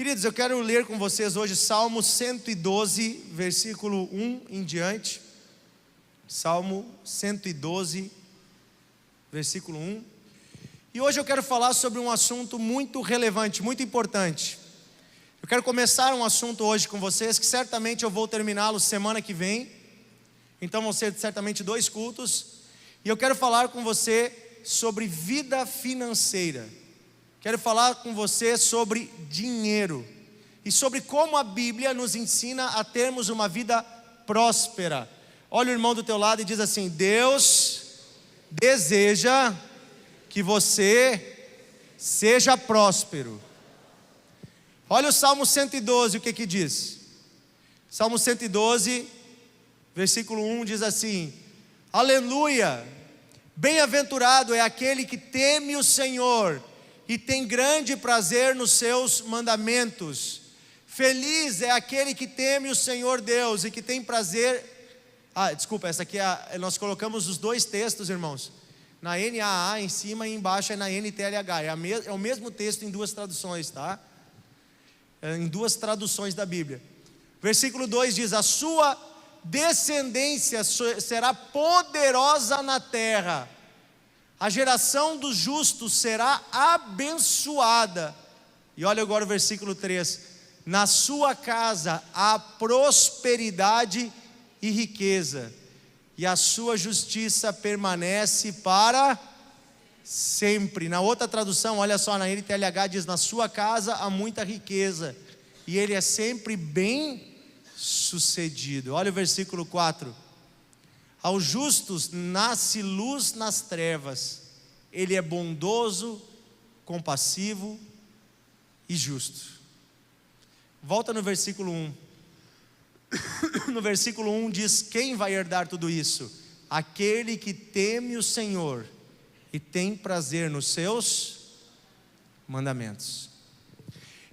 Queridos, eu quero ler com vocês hoje Salmo 112, versículo 1 em diante. Salmo 112, versículo 1. E hoje eu quero falar sobre um assunto muito relevante, muito importante. Eu quero começar um assunto hoje com vocês, que certamente eu vou terminá-lo semana que vem. Então vão ser certamente 2 cultos. E eu quero falar com você sobre vida financeira. Quero falar com você sobre dinheiro. E sobre como a Bíblia nos ensina a termos uma vida próspera. Olha o irmão do teu lado e diz assim: Deus deseja que você seja próspero. Olha o Salmo 112, o que diz? Salmo 112, versículo 1 diz assim: Aleluia, bem-aventurado é aquele que teme o Senhor e tem grande prazer nos seus mandamentos. Feliz é aquele que teme o Senhor Deus e que tem prazer. Desculpa, essa aqui nós colocamos os 2 textos, irmãos. Na NAA em cima e embaixo é na NTLH. É o mesmo texto em 2 traduções, tá? Em 2 traduções da Bíblia. Versículo 2 diz: a sua descendência será poderosa na terra. A geração dos justos será abençoada. E olha agora o versículo 3: na sua casa há prosperidade e riqueza, e a sua justiça permanece para sempre. Na outra tradução, olha só, na NTLH diz: na sua casa há muita riqueza, e ele é sempre bem sucedido. Olha o versículo 4: aos justos nasce luz nas trevas, ele é bondoso, compassivo e justo. Volta no versículo 1. No versículo 1 diz: quem vai herdar tudo isso? Aquele que teme o Senhor e tem prazer nos seus mandamentos.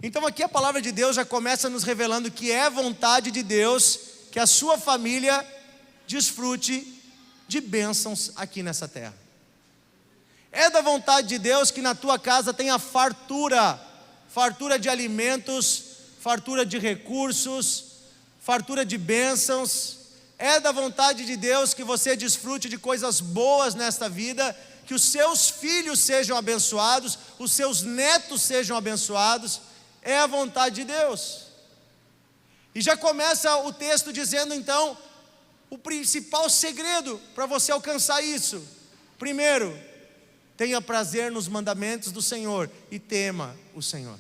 Então aqui a palavra de Deus já começa nos revelando que é vontade de Deus que a sua família desfrute de bênçãos aqui nessa terra. É da vontade de Deus que na tua casa tenha fartura de alimentos, fartura de recursos, fartura de bênçãos. É da vontade de Deus que você desfrute de coisas boas nesta vida, que os seus filhos sejam abençoados, os seus netos sejam abençoados. É a vontade de Deus. E já começa o texto dizendo então o principal segredo para você alcançar isso. Primeiro, tenha prazer nos mandamentos do Senhor e tema o Senhor.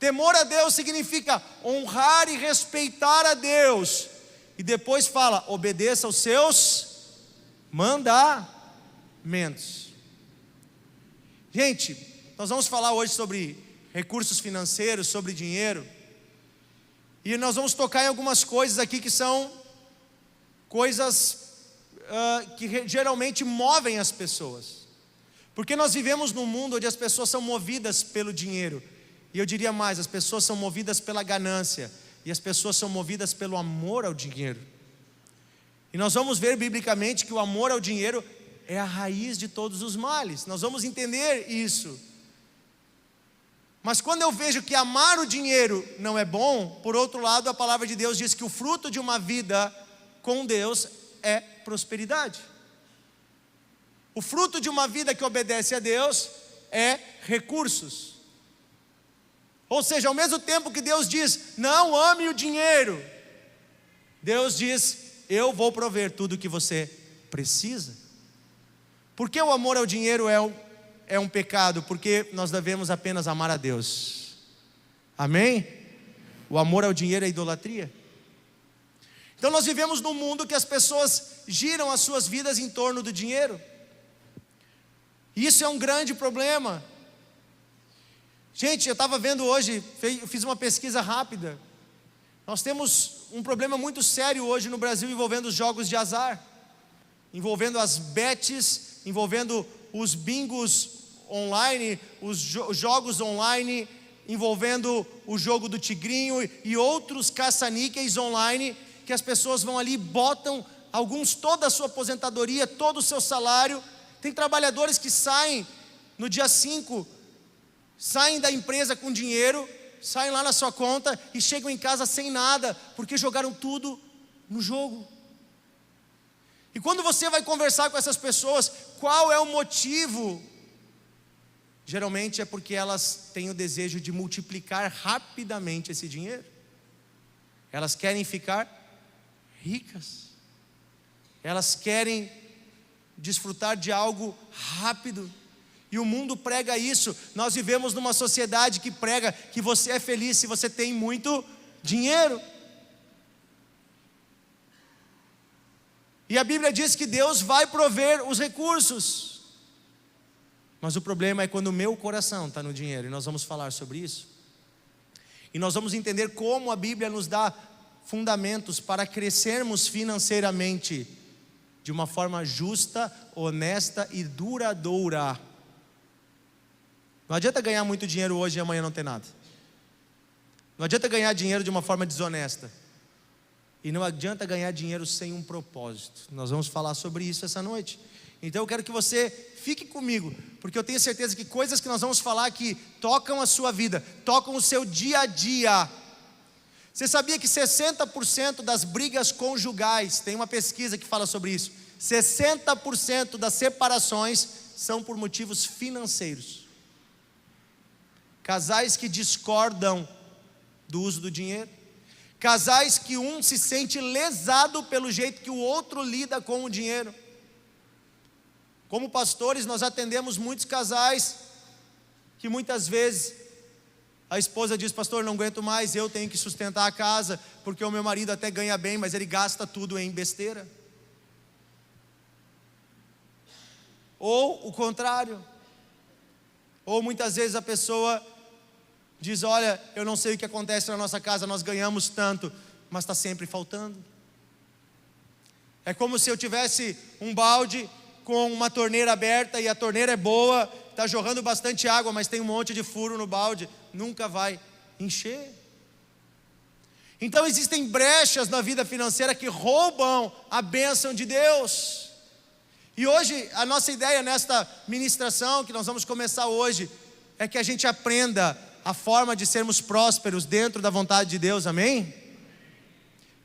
Temor a Deus significa honrar e respeitar a Deus. E depois fala: obedeça aos seus mandamentos. Gente, nós vamos falar hoje sobre recursos financeiros, sobre dinheiro. E nós vamos tocar em algumas coisas aqui que são coisas que geralmente movem as pessoas. Porque nós vivemos num mundo onde as pessoas são movidas pelo dinheiro. E eu diria mais, as pessoas são movidas pela ganância, e as pessoas são movidas pelo amor ao dinheiro. E nós vamos ver biblicamente que o amor ao dinheiro é a raiz de todos os males. Nós vamos entender isso. Mas quando eu vejo que amar o dinheiro não é bom, por outro lado, a palavra de Deus diz que o fruto de uma vida com Deus é prosperidade. O fruto de uma vida que obedece a Deus é recursos. Ou seja, ao mesmo tempo que Deus diz: não ame o dinheiro, Deus diz: eu vou prover tudo o que você precisa. Por que o amor ao dinheiro é um pecado? Porque nós devemos apenas amar a Deus. Amém? O amor ao dinheiro é idolatria. Então nós vivemos num mundo que as pessoas giram as suas vidas em torno do dinheiro. Isso é um grande problema. Gente, eu estava vendo hoje, eu fiz uma pesquisa rápida. Nós temos um problema muito sério hoje no Brasil envolvendo os jogos de azar, envolvendo as bets, envolvendo os bingos online, os jogos online, envolvendo o jogo do tigrinho e outros caça-níqueis online, que as pessoas vão ali e botam, alguns toda a sua aposentadoria, todo o seu salário. Tem trabalhadores que saem no dia 5 saem da empresa com dinheiro, saem lá na sua conta e chegam em casa sem nada, porque jogaram tudo no jogo. E quando você vai conversar com essas pessoas, qual é o motivo? Geralmente é porque elas têm o desejo de multiplicar rapidamente esse dinheiro. Elas querem ficar ricas. Elas querem desfrutar de algo rápido. E o mundo prega isso. Nós vivemos numa sociedade que prega que você é feliz se você tem muito dinheiro. E a Bíblia diz que Deus vai prover os recursos. Mas o problema é quando o meu coração está no dinheiro. E nós vamos falar sobre isso. E nós vamos entender como a Bíblia nos dá fundamentos para crescermos financeiramente de uma forma justa, honesta e duradoura. Não adianta ganhar muito dinheiro hoje e amanhã não ter nada. Não adianta ganhar dinheiro de uma forma desonesta. E não adianta ganhar dinheiro sem um propósito. Nós vamos falar sobre isso essa noite. Então eu quero que você fique comigo, porque eu tenho certeza que coisas que nós vamos falar aqui tocam a sua vida, tocam o seu dia a dia. Você sabia que 60% das brigas conjugais, tem uma pesquisa que fala sobre isso, 60% das separações são por motivos financeiros. Casais que discordam do uso do dinheiro, casais que um se sente lesado pelo jeito que o outro lida com o dinheiro. Como pastores, nós atendemos muitos casais que muitas vezes a esposa diz: pastor, não aguento mais, eu tenho que sustentar a casa, porque o meu marido até ganha bem, mas ele gasta tudo em besteira. Ou o contrário. Ou muitas vezes a pessoa diz: olha, eu não sei o que acontece na nossa casa, nós ganhamos tanto, mas está sempre faltando. É como se eu tivesse um balde com uma torneira aberta, e a torneira é boa, está jorrando bastante água, mas tem um monte de furo no balde, nunca vai encher. Então existem brechas na vida financeira que roubam a bênção de Deus. E hoje a nossa ideia nesta ministração que nós vamos começar hoje é que a gente aprenda a forma de sermos prósperos dentro da vontade de Deus, amém?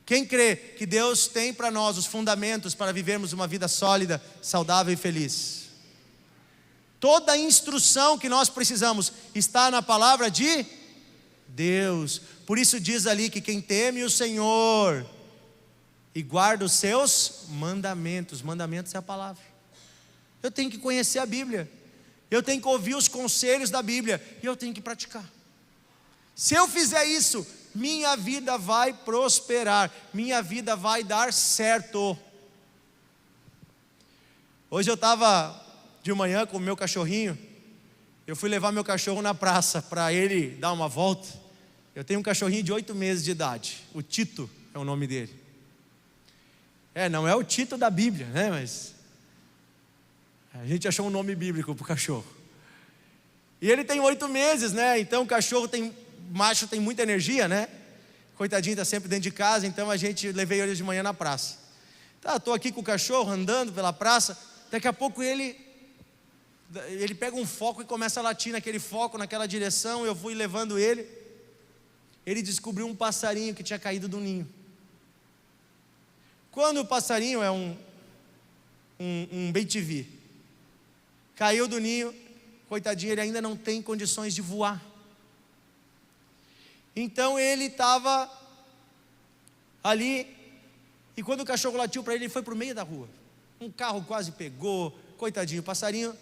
Quem crê que Deus tem para nós os fundamentos para vivermos uma vida sólida, saudável e feliz? Toda a instrução que nós precisamos está na palavra de Deus. Por isso diz ali que quem teme o Senhor e guarda os seus mandamentos. Mandamentos é a palavra. Eu tenho que conhecer a Bíblia. Eu tenho que ouvir os conselhos da Bíblia. E eu tenho que praticar. Se eu fizer isso, minha vida vai prosperar, minha vida vai dar certo. Hoje eu estava de manhã com o meu cachorrinho. Eu fui levar meu cachorro na praça para ele dar uma volta. Eu tenho um cachorrinho de 8 meses de idade. O Tito é o nome dele. Não é o Tito da Bíblia, né? Mas a gente achou um nome bíblico para o cachorro. E ele tem 8 meses, né? Então o cachorro macho tem muita energia, né? Coitadinho, está sempre dentro de casa. Então a gente levei ele de manhã na praça. Estou aqui com o cachorro andando pela praça. Daqui a pouco ele pega um foco e começa a latir naquele foco, naquela direção. Eu fui levando ele. Ele descobriu um passarinho que tinha caído do ninho. Quando o passarinho é um bem-te-vi, caiu do ninho, coitadinho, ele ainda não tem condições de voar. Então ele estava ali, e quando o cachorro latiu para ele, ele foi para o meio da rua. Um carro quase pegou, coitadinho, o passarinho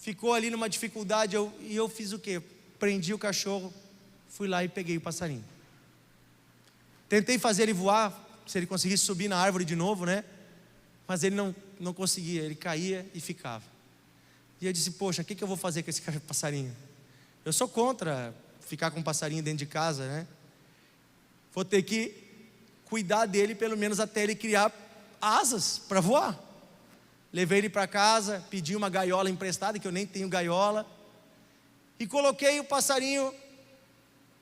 ficou ali numa dificuldade. E eu fiz o quê? Prendi o cachorro, fui lá e peguei o passarinho. Tentei fazer ele voar, se ele conseguisse subir na árvore de novo, né? Mas ele não conseguia, ele caía e ficava. E eu disse: poxa, o que eu vou fazer com esse passarinho? Eu sou contra ficar com um passarinho dentro de casa, né? Vou ter que cuidar dele pelo menos até ele criar asas para voar. Levei ele para casa, pedi uma gaiola emprestada, que eu nem tenho gaiola, e coloquei o passarinho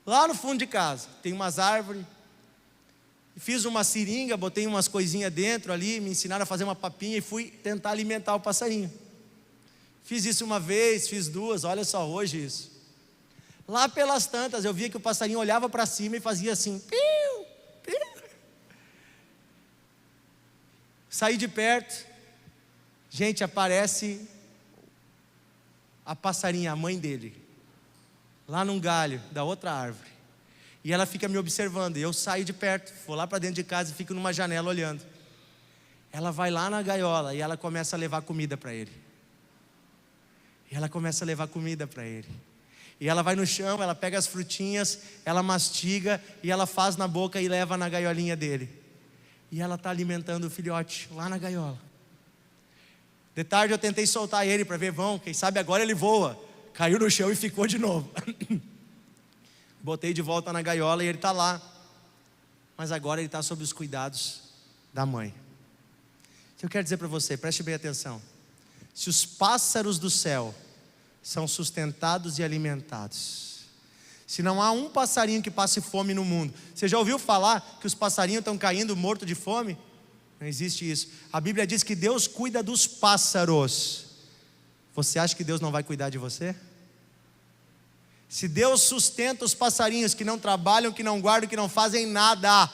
lá no fundo de casa. Tem umas árvores, fiz uma seringa, botei umas coisinhas dentro ali, me ensinaram a fazer uma papinha e fui tentar alimentar o passarinho. Fiz isso uma vez, fiz duas, olha só, hoje isso. Lá pelas tantas, eu via que o passarinho olhava para cima e fazia assim, piu, piu. Saí de perto, gente, aparece a passarinha, a mãe dele, lá num galho da outra árvore. E ela fica me observando, e eu saio de perto, vou lá para dentro de casa e fico numa janela olhando. Ela vai lá na gaiola e ela começa a levar comida para ele. E ela começa a levar comida para ele. E ela vai no chão, ela pega as frutinhas, ela mastiga e ela faz na boca e leva na gaiolinha dele. E ela está alimentando o filhote lá na gaiola. De tarde eu tentei soltar ele para ver, quem sabe agora ele voa. Caiu no chão e ficou de novo. Botei de volta na gaiola e ele está lá. Mas agora ele está sob os cuidados da mãe. O que eu quero dizer para você, preste bem atenção. Se os pássaros do céu são sustentados e alimentados, se não há um passarinho que passe fome no mundo, você já ouviu falar que os passarinhos estão caindo mortos de fome? Não existe isso. A Bíblia diz que Deus cuida dos pássaros. Você acha que Deus não vai cuidar de você? Se Deus sustenta os passarinhos que não trabalham, que não guardam, que não fazem nada,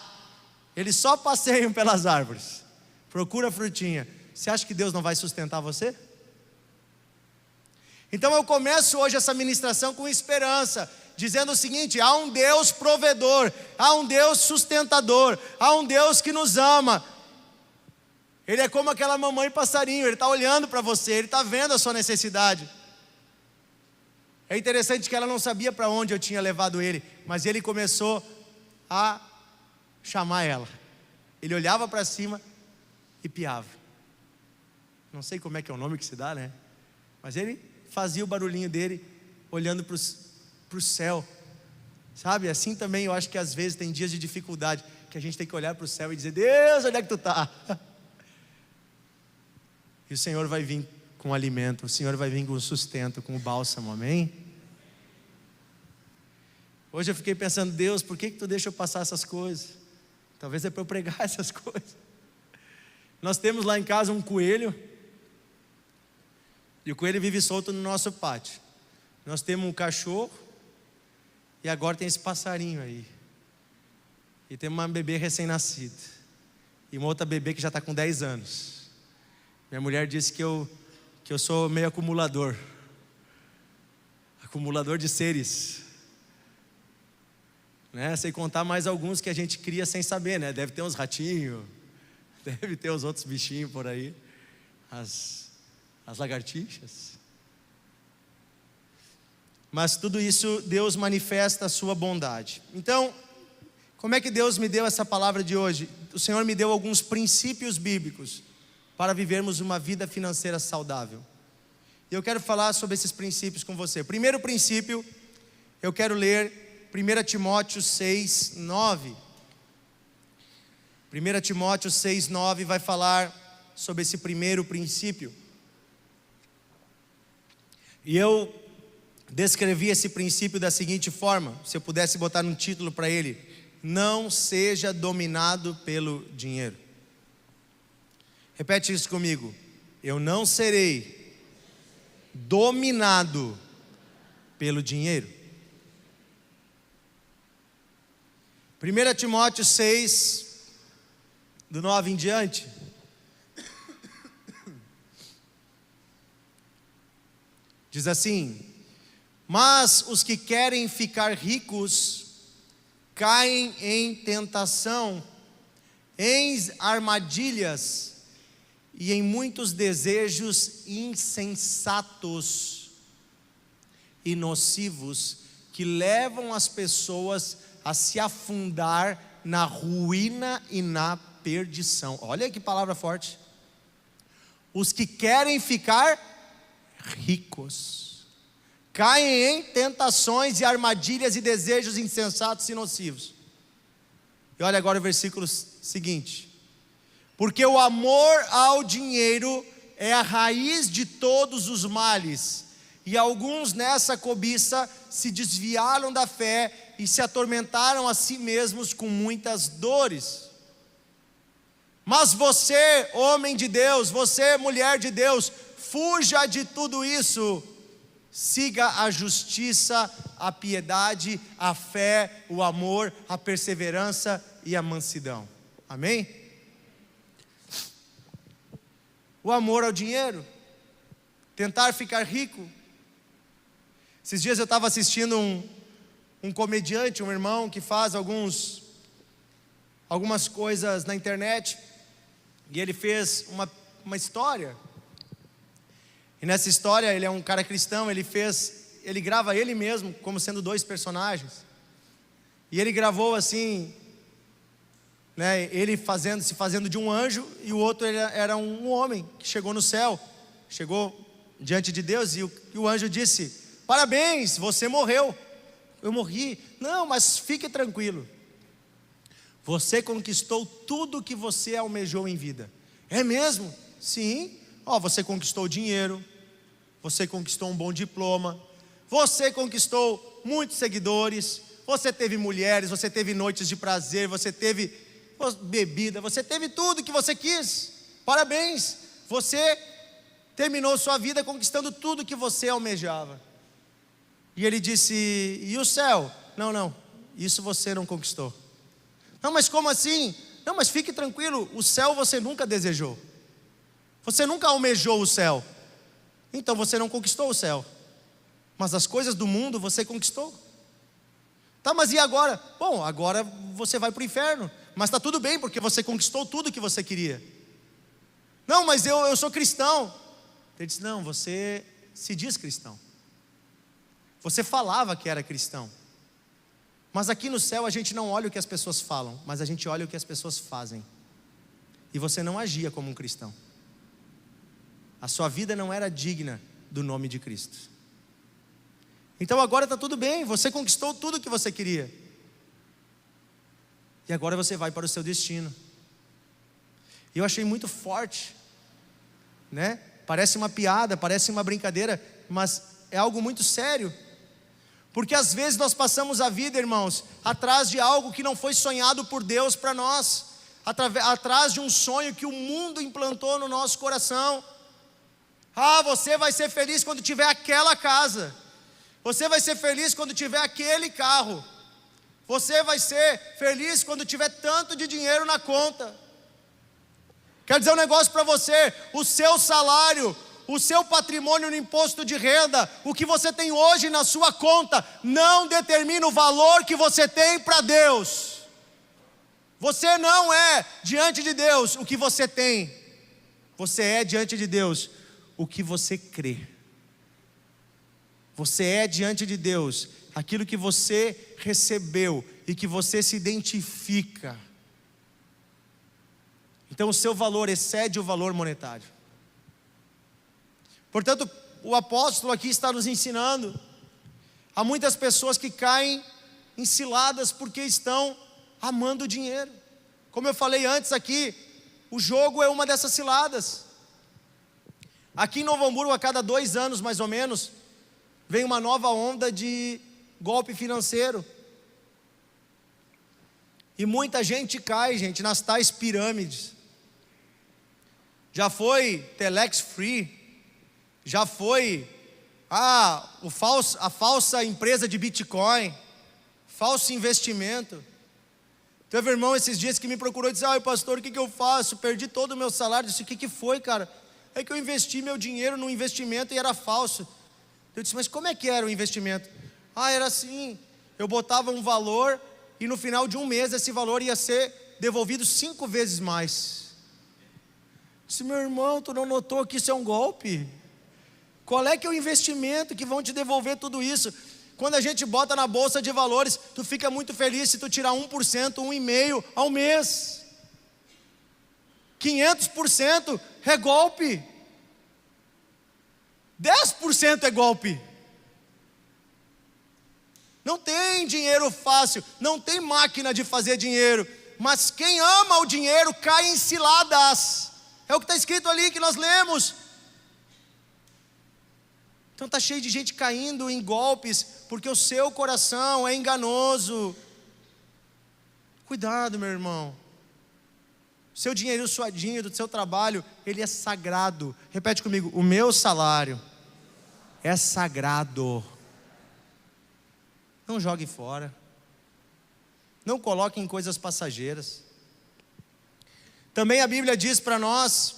eles só passeiam pelas árvores, procura frutinha, você acha que Deus não vai sustentar você? Então eu começo hoje essa ministração com esperança, dizendo o seguinte: há um Deus provedor, há um Deus sustentador, há um Deus que nos ama. Ele é como aquela mamãe passarinho, ele está olhando para você, ele está vendo a sua necessidade. É interessante que ela não sabia para onde eu tinha levado ele, mas ele começou a chamar ela. Ele olhava para cima e piava. Não sei como é que é o nome que se dá, né? Mas ele fazia o barulhinho dele, olhando para o céu. Sabe, assim também eu acho que às vezes tem dias de dificuldade, que a gente tem que olhar para o céu e dizer: Deus, onde é que tu está? E o Senhor vai vir com alimento, o Senhor vai vir com sustento, com o bálsamo, amém? Hoje eu fiquei pensando: Deus, por que tu deixa eu passar essas coisas? Talvez é para eu pregar essas coisas. Nós temos lá em casa um coelho, e o coelho vive solto no nosso pátio. Nós temos um cachorro, e agora tem esse passarinho aí. E tem uma bebê recém-nascida, e uma outra bebê que já está com 10 anos. Minha mulher disse que eu sou meio acumulador de seres, né? Sem contar mais alguns que a gente cria sem saber, né? Deve ter uns ratinhos, deve ter os outros bichinhos por aí, as lagartixas. Mas tudo isso Deus manifesta a sua bondade. Então, como é que Deus me deu essa palavra de hoje? O Senhor me deu alguns princípios bíblicos para vivermos uma vida financeira saudável. E eu quero falar sobre esses princípios com você. O primeiro princípio, eu quero ler 1 Timóteo 6:9. 1 Timóteo 6:9 vai falar sobre esse primeiro princípio. E eu descrevi esse princípio da seguinte forma, se eu pudesse botar um título para ele: não seja dominado pelo dinheiro. Repete isso comigo: eu não serei dominado pelo dinheiro. 1 Timóteo 6, do 9 em diante. Diz assim: mas os que querem ficar ricos caem em tentação, em armadilhas e em muitos desejos insensatos e nocivos, que levam as pessoas a se afundar na ruína e na perdição. Olha que palavra forte. Os que querem ficar ricos caem em tentações e armadilhas e desejos insensatos e nocivos. E olha agora o versículo seguinte: porque o amor ao dinheiro é a raiz de todos os males, e alguns nessa cobiça se desviaram da fé e se atormentaram a si mesmos com muitas dores. Mas você, homem de Deus, você, mulher de Deus, fuja de tudo isso. Siga a justiça, a piedade, a fé, o amor, a perseverança e a mansidão. Amém? O amor ao dinheiro, tentar ficar rico. Esses dias eu estava assistindo um comediante, um irmão que faz algumas coisas na internet, e ele fez uma história. E nessa história, ele é um cara cristão, ele grava ele mesmo como sendo dois personagens. E ele gravou assim, né, ele se fazendo de um anjo, e o outro era um homem que chegou no céu, chegou diante de Deus, e o anjo disse: parabéns, você morreu. Eu morri. Não, mas fique tranquilo, você conquistou tudo que você almejou em vida. É mesmo? Sim. Você conquistou dinheiro, você conquistou um bom diploma, você conquistou muitos seguidores, você teve mulheres, você teve noites de prazer, você teve bebida, você teve tudo que você quis. Parabéns, você terminou sua vida conquistando tudo que você almejava. E ele disse: e o céu? Não, isso você não conquistou. Não, mas como assim? Não, mas fique tranquilo, o céu você nunca desejou. Você nunca almejou o céu. Então você não conquistou o céu. Mas as coisas do mundo você conquistou. Tá, mas e agora? Bom, agora você vai para o inferno. Mas está tudo bem, porque você conquistou tudo que você queria. Não, mas eu sou cristão. Ele disse: não, você se diz cristão. Você falava que era cristão. Mas aqui no céu a gente não olha o que as pessoas falam, mas a gente olha o que as pessoas fazem. E você não agia como um cristão. A sua vida não era digna do nome de Cristo. Então agora está tudo bem, você conquistou tudo que você queria. E agora você vai para o seu destino. E eu achei muito forte, né? Parece uma piada, parece uma brincadeira, mas é algo muito sério. Porque às vezes nós passamos a vida, irmãos, atrás de algo que não foi sonhado por Deus para nós, atrás de um sonho que o mundo implantou no nosso coração. Você vai ser feliz quando tiver aquela casa, você vai ser feliz quando tiver aquele carro, você vai ser feliz quando tiver tanto de dinheiro na conta. Quero dizer um negócio para você: o seu salário, o seu patrimônio no imposto de renda, o que você tem hoje na sua conta, não determina o valor que você tem para Deus. Você não é diante de Deus o que você tem, você é diante de Deus o que você crê. Você é diante de Deus aquilo que você recebeu e que você se identifica. Então o seu valor excede o valor monetário. Portanto, o apóstolo aqui está nos ensinando. Há muitas pessoas que caem em ciladas porque estão amando o dinheiro. Como eu falei antes aqui, o jogo é uma dessas ciladas. Aqui em Novo Hamburgo, a cada 2 anos mais ou menos, vem uma nova onda de golpe financeiro. E muita gente cai, nas tais pirâmides. Já foi Telex Free, já foi a falsa empresa de Bitcoin, falso investimento. Teve um irmão esses dias que me procurou e disse: pastor, o que eu faço? Perdi todo o meu salário. Eu disse: o que foi, cara? É que eu investi meu dinheiro num investimento e era falso. Eu disse: mas como é que era o investimento? Era assim, eu botava um valor e no final de um mês esse valor ia ser devolvido 5 vezes mais. Eu disse: meu irmão, tu não notou que isso é um golpe? Qual é que é o investimento que vão te devolver tudo isso? Quando a gente bota na bolsa de valores, tu fica muito feliz se tu tirar 1%, 1,5% ao mês. 500% é golpe. 10% é golpe. Não tem dinheiro fácil, não tem máquina de fazer dinheiro, mas quem ama o dinheiro cai em ciladas. É o que está escrito ali que nós lemos. Então está cheio de gente caindo em golpes, porque o seu coração é enganoso. Cuidado, meu irmão. O seu dinheirinho suadinho do seu trabalho, ele é sagrado. Repete comigo: o meu salário é sagrado. Não jogue fora. Não coloque em coisas passageiras. Também a Bíblia diz para nós,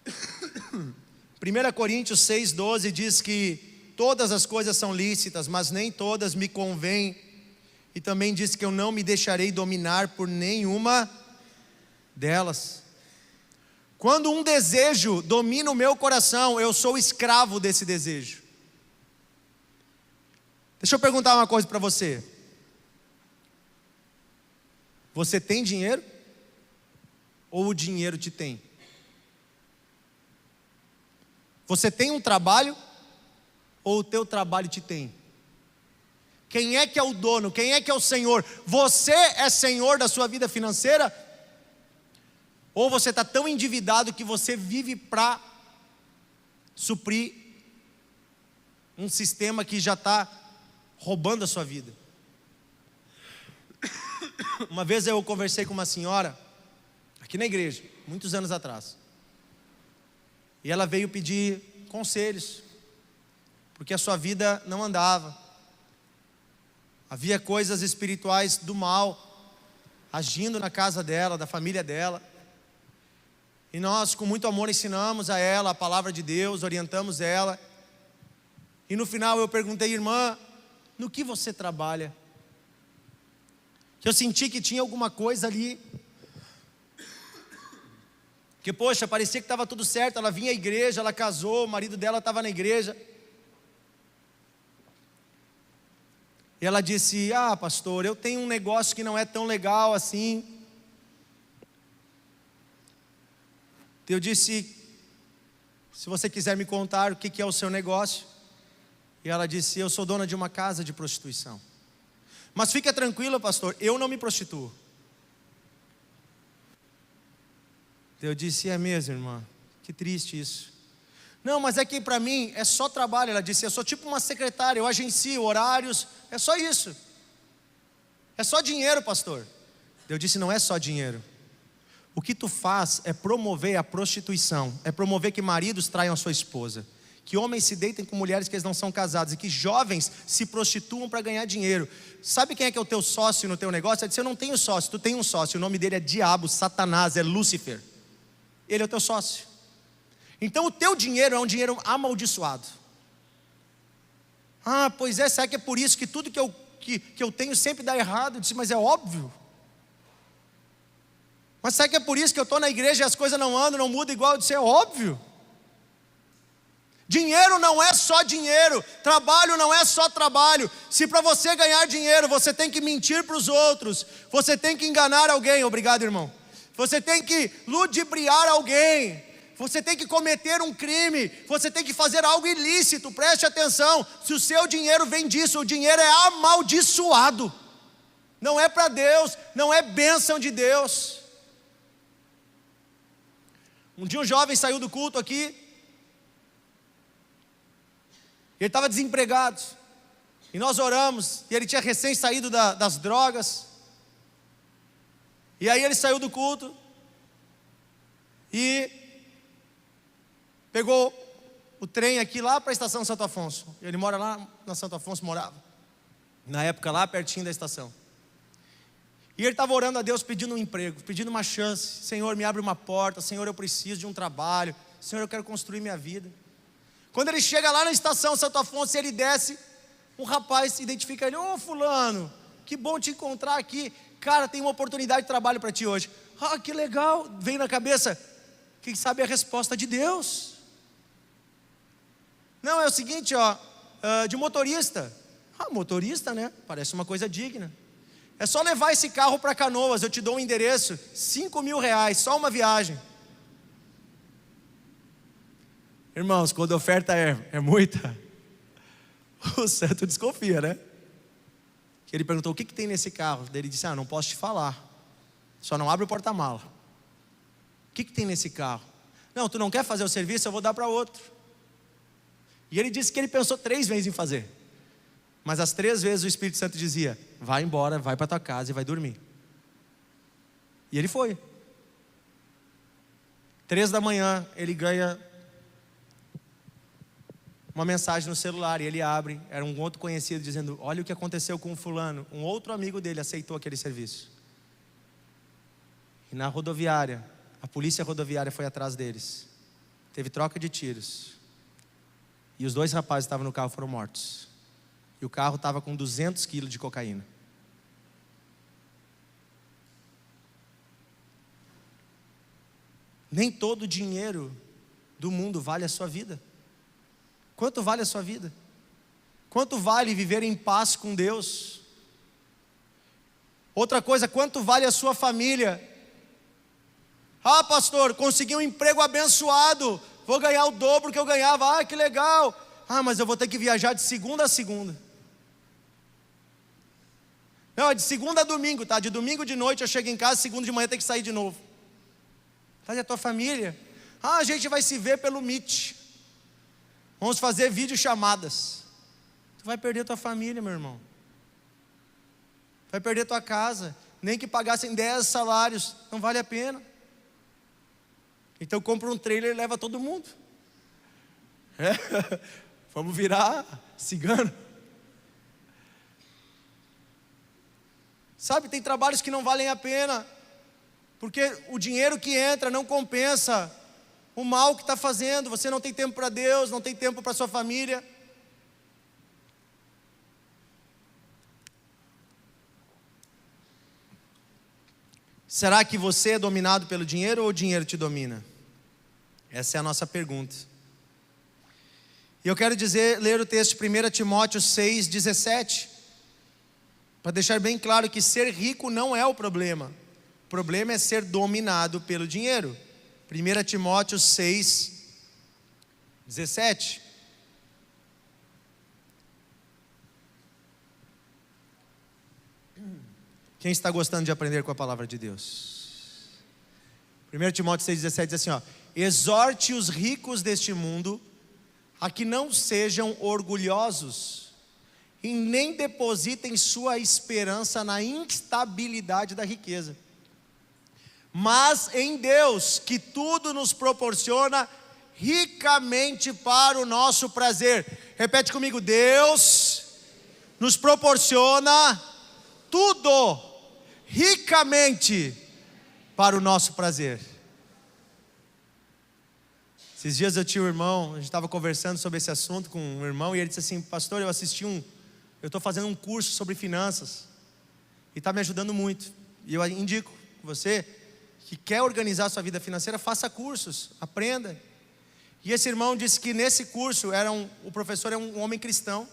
1 Coríntios 6,12 diz que todas as coisas são lícitas, mas nem todas me convêm. E também diz que eu não me deixarei dominar por nenhuma delas. Quando um desejo domina o meu coração, eu sou escravo desse desejo. Deixa eu perguntar uma coisa para você. Você tem dinheiro? Ou o dinheiro te tem? Você tem um trabalho? Ou o teu trabalho te tem? Quem é que é o dono? Quem é que é o senhor? Você é senhor da sua vida financeira? Ou você está tão endividado que você vive para suprir um sistema que já está roubando a sua vida? Uma vez eu conversei com uma senhora, aqui na igreja, muitos anos atrás. E ela veio pedir conselhos, porque a sua vida não andava. Havia coisas espirituais do mal agindo na casa dela, da família dela. E nós, com muito amor, ensinamos a ela a palavra de Deus, orientamos ela. E no final eu perguntei: irmã, no que você trabalha? Que eu senti que tinha alguma coisa ali, que poxa, parecia que estava tudo certo. Ela vinha à igreja, ela casou, o marido dela estava na igreja. E ela disse: pastor, eu tenho um negócio que não é tão legal assim. Eu disse: se você quiser me contar o que é o seu negócio. E ela disse: eu sou dona de uma casa de prostituição. Mas fica tranquila, pastor, eu não me prostituo. Eu disse: é mesmo, irmã? Que triste isso. Não, mas é que para mim é só trabalho. Ela disse: eu sou tipo uma secretária, eu agencio horários, é só isso. É só dinheiro, pastor. Eu disse: não é só dinheiro. O que tu faz é promover a prostituição, é promover que maridos traiam a sua esposa, que homens se deitem com mulheres que eles não são casados, e que jovens se prostituam para ganhar dinheiro. Sabe quem é que é o teu sócio no teu negócio? Ela disse: eu não tenho sócio. Tu tem um sócio, o nome dele é diabo, Satanás, é Lúcifer. Ele é o teu sócio. Então o teu dinheiro é um dinheiro amaldiçoado. Pois é, será que é por isso que tudo que eu tenho sempre dá errado? Eu disse: mas é óbvio. Mas será que é por isso que eu estou na igreja e as coisas não andam, não mudam igual? Eu disse: é óbvio. Dinheiro não é só dinheiro, trabalho não é só trabalho. Se para você ganhar dinheiro você tem que mentir para os outros, você tem que enganar alguém, obrigado, irmão. Você tem que ludibriar alguém, você tem que cometer um crime, você tem que fazer algo ilícito. Preste atenção, se o seu dinheiro vem disso, o dinheiro é amaldiçoado. Não é para Deus, não é bênção de Deus. Um dia um jovem saiu do culto aqui, ele estava desempregado, e nós oramos, e ele tinha recém saído das drogas. E aí ele saiu do culto e pegou o trem aqui lá para a estação Santo Afonso. Ele mora lá na Santo Afonso, morava na época lá pertinho da estação. E ele estava orando a Deus, pedindo um emprego, pedindo uma chance. Senhor, me abre uma porta. Senhor, eu preciso de um trabalho. Senhor, eu quero construir minha vida. Quando ele chega lá na estação Santo Afonso, ele desce, um rapaz identifica ele: ô fulano, que bom te encontrar aqui. Cara, tem uma oportunidade de trabalho para ti hoje. Que legal. Vem na cabeça: quem sabe a resposta de Deus? Não, é o seguinte, de motorista. Motorista, né? Parece uma coisa digna. É só levar esse carro para Canoas, eu te dou um endereço, R$5.000, só uma viagem. Irmãos, quando a oferta é muita, o santo desconfia, né? Ele perguntou: o que tem nesse carro? Ele disse: não posso te falar, só não abre o porta-mala. O que tem nesse carro? Não, tu não quer fazer o serviço, eu vou dar para outro. E ele disse que ele pensou 3 vezes em fazer, mas as 3 vezes o Espírito Santo dizia: vai embora, vai para tua casa e vai dormir. E ele foi. 3 da manhã, ele ganha uma mensagem no celular, e ele abre, era um outro conhecido dizendo: olha o que aconteceu com o fulano. Um outro amigo dele aceitou aquele serviço. E na rodoviária, a polícia rodoviária foi atrás deles. Teve troca de tiros. E os 2 rapazes que estavam no carro foram mortos. E o carro estava com 200 quilos de cocaína. Nem todo o dinheiro do mundo vale a sua vida. Quanto vale a sua vida? Quanto vale viver em paz com Deus? Outra coisa, quanto vale a sua família? Ah, pastor, consegui um emprego abençoado, vou ganhar o dobro que eu ganhava. Ah, que legal. Ah, mas eu vou ter que viajar de segunda a segunda. Não, é de segunda a domingo, tá? De domingo de noite eu chego em casa, segunda de manhã tem que sair de novo. Tá, e a tua família? Ah, a gente vai se ver pelo Meet. Vamos fazer videochamadas. Tu vai perder tua família, meu irmão. Vai perder tua casa. Nem que pagassem 10 salários, não vale a pena. Então compra um trailer e leva todo mundo. Vamos virar cigano. Sabe, tem trabalhos que não valem a pena, porque o dinheiro que entra não compensa o mal que está fazendo. Você não tem tempo para Deus, não tem tempo para sua família. Será que você é dominado pelo dinheiro ou o dinheiro te domina? Essa é a nossa pergunta. E eu quero ler o texto de 1 Timóteo 6,17, para deixar bem claro que ser rico não é o problema. O problema é ser dominado pelo dinheiro. 1 Timóteo 6,17. Quem está gostando de aprender com a palavra de Deus? 1 Timóteo 6,17 diz assim, ó: exorte os ricos deste mundo a que não sejam orgulhosos e nem depositem sua esperança na instabilidade da riqueza, mas em Deus, que tudo nos proporciona ricamente para o nosso prazer. Repete comigo: Deus nos proporciona tudo ricamente para o nosso prazer. Esses dias eu tinha um irmão, a gente estava conversando sobre esse assunto com um irmão, e ele disse assim: pastor, eu estou fazendo um curso sobre finanças, e está me ajudando muito, e eu indico você que quer organizar a sua vida financeira, faça cursos, aprenda. E esse irmão disse que nesse curso, o professor é um homem cristão,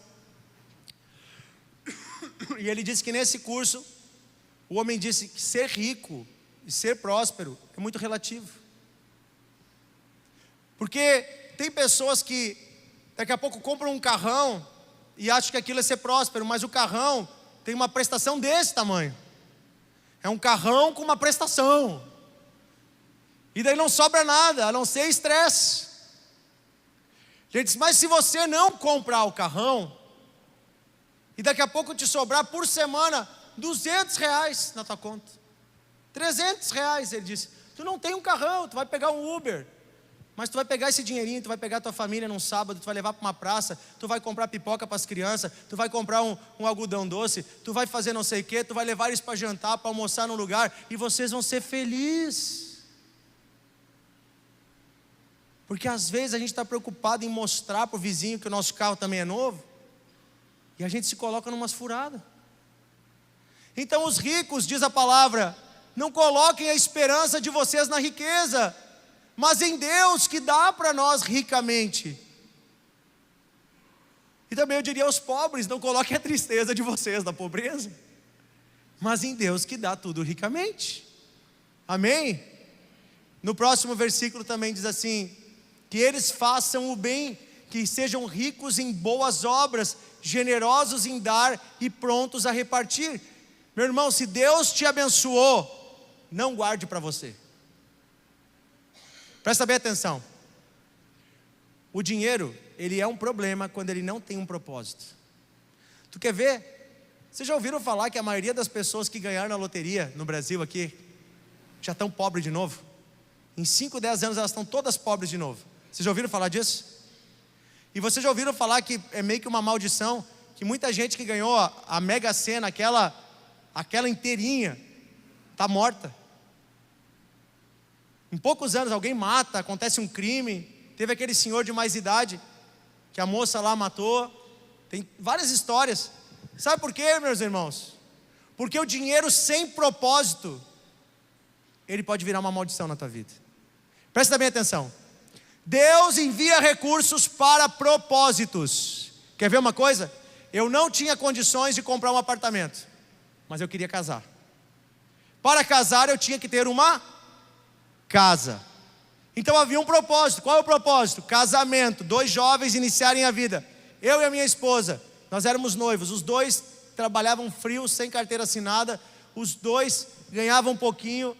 e ele disse que nesse curso, o homem disse que ser rico e ser próspero é muito relativo. Porque tem pessoas que daqui a pouco compram um carrão e acham que aquilo é ser próspero, mas o carrão tem uma prestação desse tamanho. É um carrão com uma prestação. E daí não sobra nada, a não ser estresse. Ele disse: mas se você não comprar o carrão, e daqui a pouco te sobrar por semana R$200 na tua conta, R$300, ele disse, tu não tem um carrão, tu vai pegar um Uber, mas tu vai pegar esse dinheirinho, tu vai pegar a tua família num sábado, tu vai levar para uma praça, tu vai comprar pipoca para as crianças, tu vai comprar um algodão doce, tu vai fazer não sei o que, tu vai levar eles para jantar, para almoçar num lugar, e vocês vão ser felizes. Porque às vezes a gente está preocupado em mostrar para o vizinho que o nosso carro também é novo, e a gente se coloca numas furadas. Então os ricos, diz a palavra, não coloquem a esperança de vocês na riqueza, mas em Deus que dá para nós ricamente. E também eu diria aos pobres: não coloquem a tristeza de vocês na pobreza, mas em Deus que dá tudo ricamente. Amém? No próximo versículo também diz assim: que eles façam o bem, que sejam ricos em boas obras, generosos em dar e prontos a repartir. Meu irmão, se Deus te abençoou, não guarde para você. Presta bem atenção. O dinheiro, ele é um problema quando ele não tem um propósito. Tu quer ver? Vocês já ouviram falar que a maioria das pessoas que ganharam na loteria no Brasil aqui, já estão pobres de novo. Em 5, 10 anos elas estão todas pobres de novo. Vocês já ouviram falar disso? E vocês já ouviram falar que é meio que uma maldição, que muita gente que ganhou a Mega Sena, aquela inteirinha, está morta. Em poucos anos alguém mata, acontece um crime. Teve aquele senhor de mais idade, que a moça lá matou. Tem várias histórias. Sabe por quê, meus irmãos? Porque o dinheiro sem propósito, ele pode virar uma maldição na tua vida. Presta bem atenção. Deus envia recursos para propósitos. Quer ver uma coisa? Eu não tinha condições de comprar um apartamento, mas eu queria casar. Para casar eu tinha que ter uma casa. Então havia um propósito. Qual é o propósito? Casamento. 2 jovens iniciarem a vida. Eu e a minha esposa, nós éramos noivos. Os 2 trabalhavam frio, sem carteira assinada. Os 2 ganhavam um pouquinho,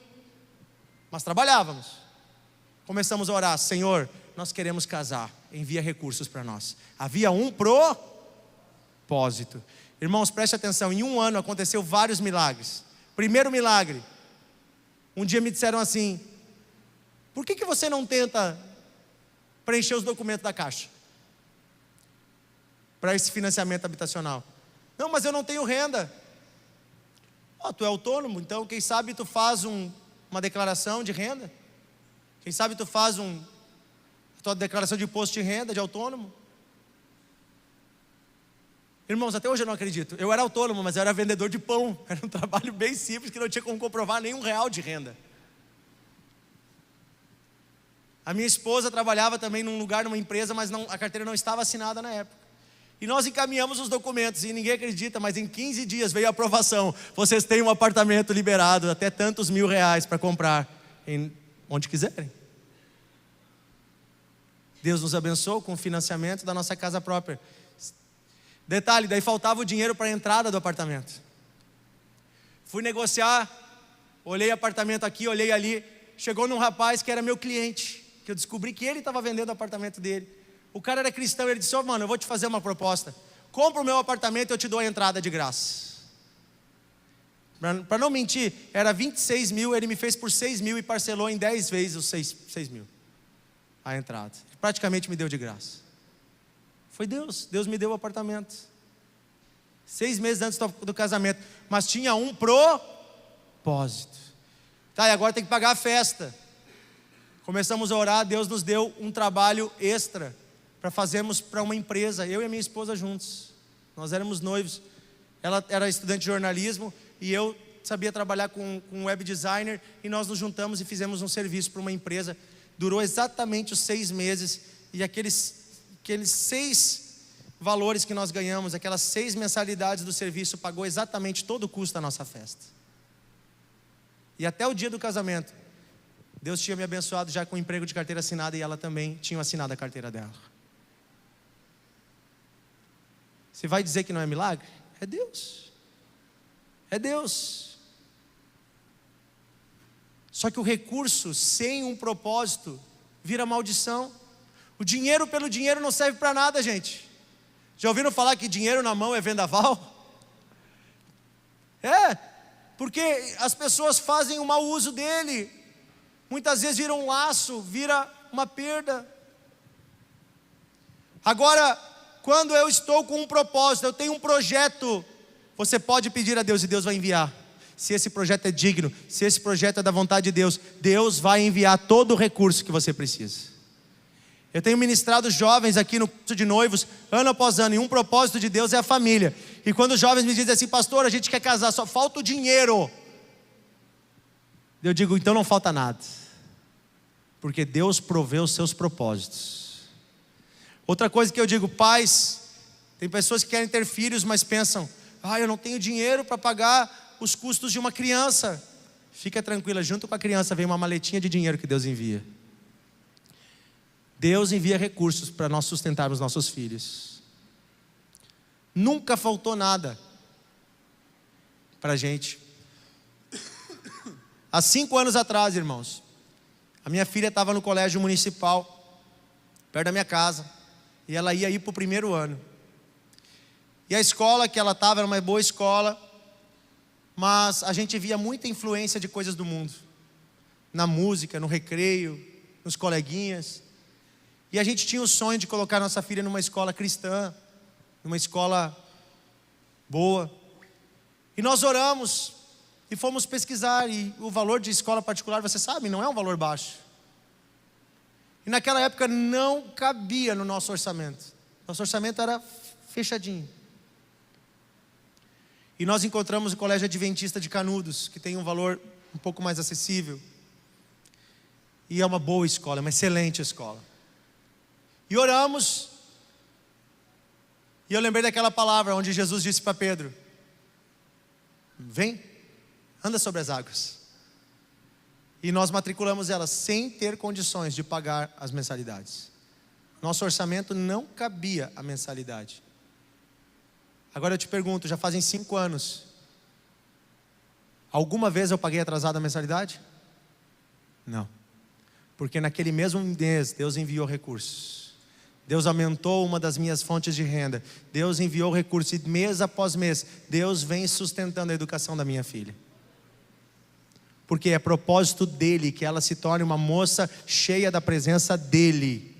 mas trabalhávamos. Começamos a orar: Senhor, nós queremos casar, envia recursos para nós. Havia um propósito. Irmãos, preste atenção, em 1 ano aconteceu vários milagres. Primeiro milagre, um dia me disseram assim: por que você não tenta preencher os documentos da Caixa para esse financiamento habitacional? Não, mas eu não tenho renda. Tu é autônomo, então quem sabe tu faz uma declaração de renda. Quem sabe tu faz a tua declaração de imposto de renda de autônomo. Irmãos, até hoje eu não acredito. Eu era autônomo, mas eu era vendedor de pão. Era um trabalho bem simples, que não tinha como comprovar nem R$1 de renda. A minha esposa trabalhava também num lugar, numa empresa, mas a carteira não estava assinada na época. E nós encaminhamos os documentos, e ninguém acredita, mas em 15 dias veio a aprovação. Vocês têm um apartamento liberado, até tantos R$1.000 para comprar onde quiserem. Deus nos abençoou com o financiamento da nossa casa própria. Detalhe, daí faltava o dinheiro para a entrada do apartamento. Fui negociar, olhei apartamento aqui, olhei ali. Chegou num rapaz que era meu cliente, que eu descobri que ele estava vendendo o apartamento dele. O cara era cristão, ele disse: mano, eu vou te fazer uma proposta. Compra o meu apartamento e eu te dou a entrada de graça. Para não mentir, era 26 mil, ele me fez por 6 mil e parcelou em 10 vezes os 6 mil. A entrada. Ele praticamente me deu de graça. Foi Deus me deu o apartamento. 6 meses antes do casamento. Mas tinha um propósito. Tá, e agora tem que pagar a festa. Começamos a orar, Deus nos deu um trabalho extra para fazermos para uma empresa, eu e a minha esposa juntos. Nós éramos noivos. Ela era estudante de jornalismo e eu sabia trabalhar com web designer, e nós nos juntamos e fizemos um serviço para uma empresa. Durou exatamente os 6 meses, e aqueles 6 valores que nós ganhamos, aquelas 6 mensalidades do serviço, pagou exatamente todo o custo da nossa festa. E até o dia do casamento, Deus tinha me abençoado já com um emprego de carteira assinada, e ela também tinha assinado a carteira dela. Você vai dizer que não é milagre? É Deus. É Deus. Só que o recurso sem um propósito vira maldição. O dinheiro pelo dinheiro não serve para nada, gente. Já ouviram falar que dinheiro na mão é vendaval? Porque as pessoas fazem um mau uso dele. Muitas vezes vira um laço, vira uma perda. Agora, quando eu estou com um propósito, eu tenho um projeto, você pode pedir a Deus e Deus vai enviar. Se esse projeto é digno, se esse projeto é da vontade de Deus, Deus vai enviar todo o recurso que você precisa. Eu tenho ministrado jovens aqui no curso de noivos, ano após ano, e um propósito de Deus é a família. E quando os jovens me dizem assim: pastor, a gente quer casar, só falta o dinheiro. Eu digo: então não falta nada, porque Deus provê os seus propósitos. Outra coisa que eu digo: pais, tem pessoas que querem ter filhos, mas pensam: eu não tenho dinheiro para pagar os custos de uma criança. Fica tranquila, junto com a criança vem uma maletinha de dinheiro que Deus envia. Deus envia recursos para nós sustentarmos nossos filhos. Nunca faltou nada para a gente. Há 5 anos atrás, irmãos, a minha filha estava no colégio municipal, perto da minha casa, e ela ia ir para o 1º ano. E a escola que ela estava era uma boa escola, mas a gente via muita influência de coisas do mundo. na música, no recreio, nos coleguinhas. E a gente tinha o sonho de colocar nossa filha numa escola cristã, numa escola boa. E nós oramos e fomos pesquisar, e o valor de escola particular, você sabe, não é um valor baixo. E naquela época não cabia no nosso orçamento. Nosso orçamento era fechadinho. E nós encontramos o Colégio Adventista de Canudos, que tem um valor um pouco mais acessível. E é uma boa escola, é uma excelente escola. E oramos. E eu lembrei daquela palavra onde Jesus disse para Pedro: vem, anda sobre as águas. E nós matriculamos ela sem ter condições de pagar as mensalidades. Nosso orçamento não cabia a mensalidade. Agora eu te pergunto, já fazem 5 anos. Alguma vez eu paguei atrasado a mensalidade? Não. Porque naquele mesmo mês Deus enviou recursos. Deus aumentou uma das minhas fontes de renda. Deus enviou recursos, e mês após mês Deus vem sustentando a educação da minha filha. Porque é propósito dele que ela se torne uma moça cheia da presença dele.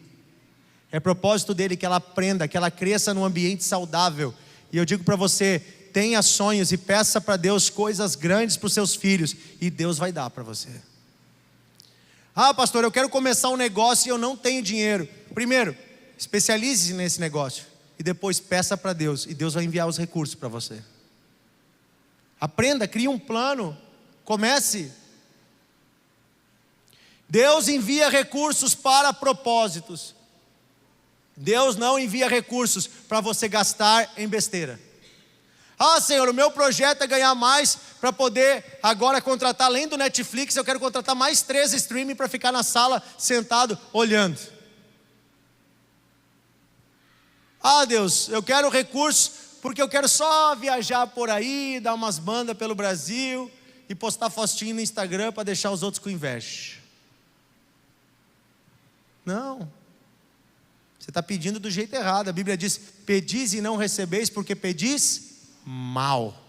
É propósito dele que ela aprenda, que ela cresça num ambiente saudável. E eu digo para você, tenha sonhos e peça para Deus coisas grandes para os seus filhos, e Deus vai dar para você. Ah, pastor, eu quero começar um negócio e eu não tenho dinheiro. Primeiro, especialize-se nesse negócio, e depois peça para Deus, e Deus vai enviar os recursos para você. Aprenda, crie um plano, comece. Deus envia recursos para propósitos. Deus não envia recursos para você gastar em besteira. Ah, Senhor, o meu projeto é ganhar mais para poder agora contratar, além do Netflix, eu quero contratar mais 3 streaming para ficar na sala sentado olhando. Ah, Deus, eu quero recursos porque eu quero só viajar por aí, dar umas bandas pelo Brasil e postar fotinho no Instagram para deixar os outros com inveja. Não. Você está pedindo do jeito errado. A Bíblia diz: pedis e não recebeis, porque pedis mal.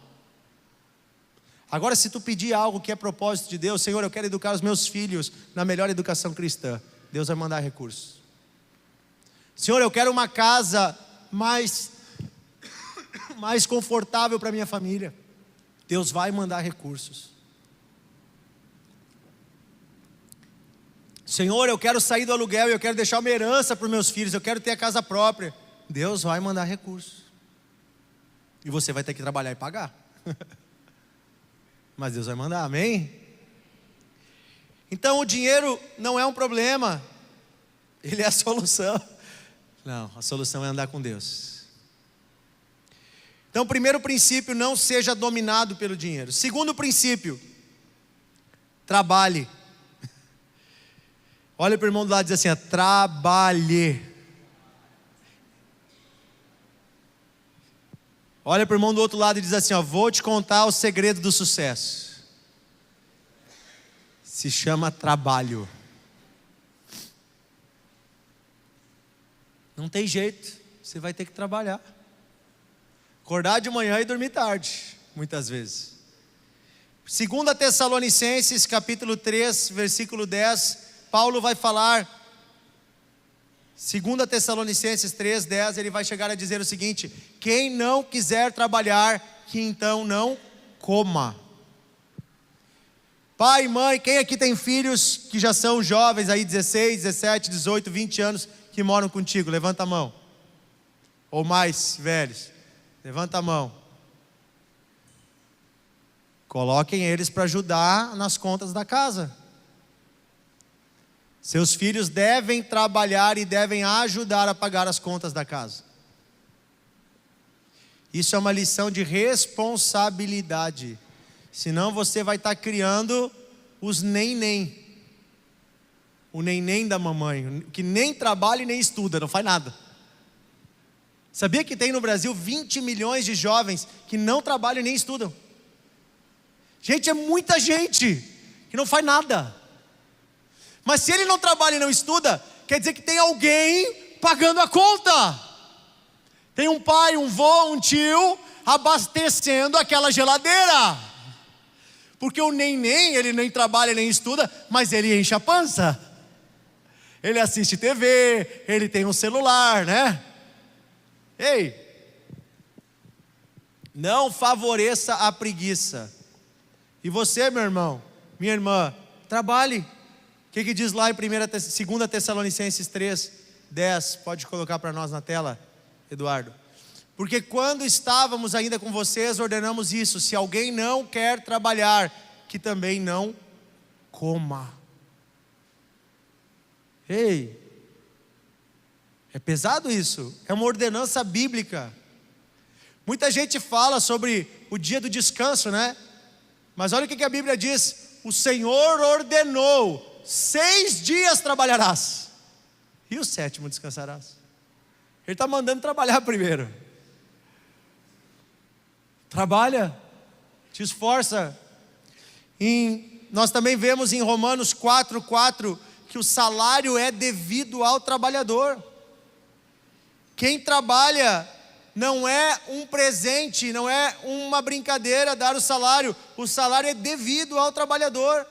Agora, se tu pedir algo que é propósito de Deus, Senhor, eu quero educar os meus filhos na melhor educação cristã, Deus vai mandar recursos. Senhor, eu quero uma casa mais confortável para minha família, Deus vai mandar recursos. Senhor, eu quero sair do aluguel e eu quero deixar uma herança para os meus filhos, eu quero ter a casa própria, Deus vai mandar recursos. E você vai ter que trabalhar e pagar. Mas Deus vai mandar, amém? Então o dinheiro não é um problema, ele é a solução. Não, a solução é andar com Deus. Então, primeiro princípio, não seja dominado pelo dinheiro. Segundo princípio, trabalhe. Olha para o irmão do lado e diz assim: trabalhe. Olha para o irmão do outro lado e diz assim: vou te contar o segredo do sucesso. Se chama trabalho. Não tem jeito, você vai ter que trabalhar. Acordar de manhã e dormir tarde, muitas vezes. 2 Tessalonicenses capítulo 3, versículo 10, Paulo vai falar, 2 Tessalonicenses 3, 10, ele vai chegar a dizer o seguinte: quem não quiser trabalhar, que então não coma. Pai, mãe, quem aqui tem filhos que já são jovens aí, 16, 17, 18, 20 anos, que moram contigo? Levanta a mão. Ou mais velhos, levanta a mão. Coloquem eles para ajudar nas contas da casa. Seus filhos devem trabalhar e devem ajudar a pagar as contas da casa. Isso é uma lição de responsabilidade. Senão você vai estar criando os nem-nem. O nem-nem da mamãe, que nem trabalha e nem estuda, não faz nada. Sabia que tem no Brasil 20 milhões de jovens que não trabalham e nem estudam? Gente, é muita gente que não faz nada. Mas se ele não trabalha e não estuda, quer dizer que tem alguém pagando a conta. Tem um pai, um vô, um tio abastecendo aquela geladeira. Porque o neném, ele nem trabalha nem estuda, mas ele enche a pança. Ele assiste TV, ele tem um celular, né? Ei, não favoreça a preguiça. E você, meu irmão, minha irmã, trabalhe. O que diz lá em 2 Tessalonicenses 3:10? Pode colocar para nós na tela, Eduardo. Porque quando estávamos ainda com vocês, ordenamos isso: se alguém não quer trabalhar, que também não coma. Ei, é pesado isso, é uma ordenança bíblica. Muita gente fala sobre o dia do descanso, né? Mas olha o que a Bíblia diz: o Senhor ordenou, 6 dias trabalharás, e o 7º descansarás. Ele está mandando trabalhar primeiro. Trabalha, te esforça. Nós também vemos em Romanos 4:4 que o salário é devido ao trabalhador. Quem trabalha não é um presente, não é uma brincadeira dar o salário é devido ao trabalhador.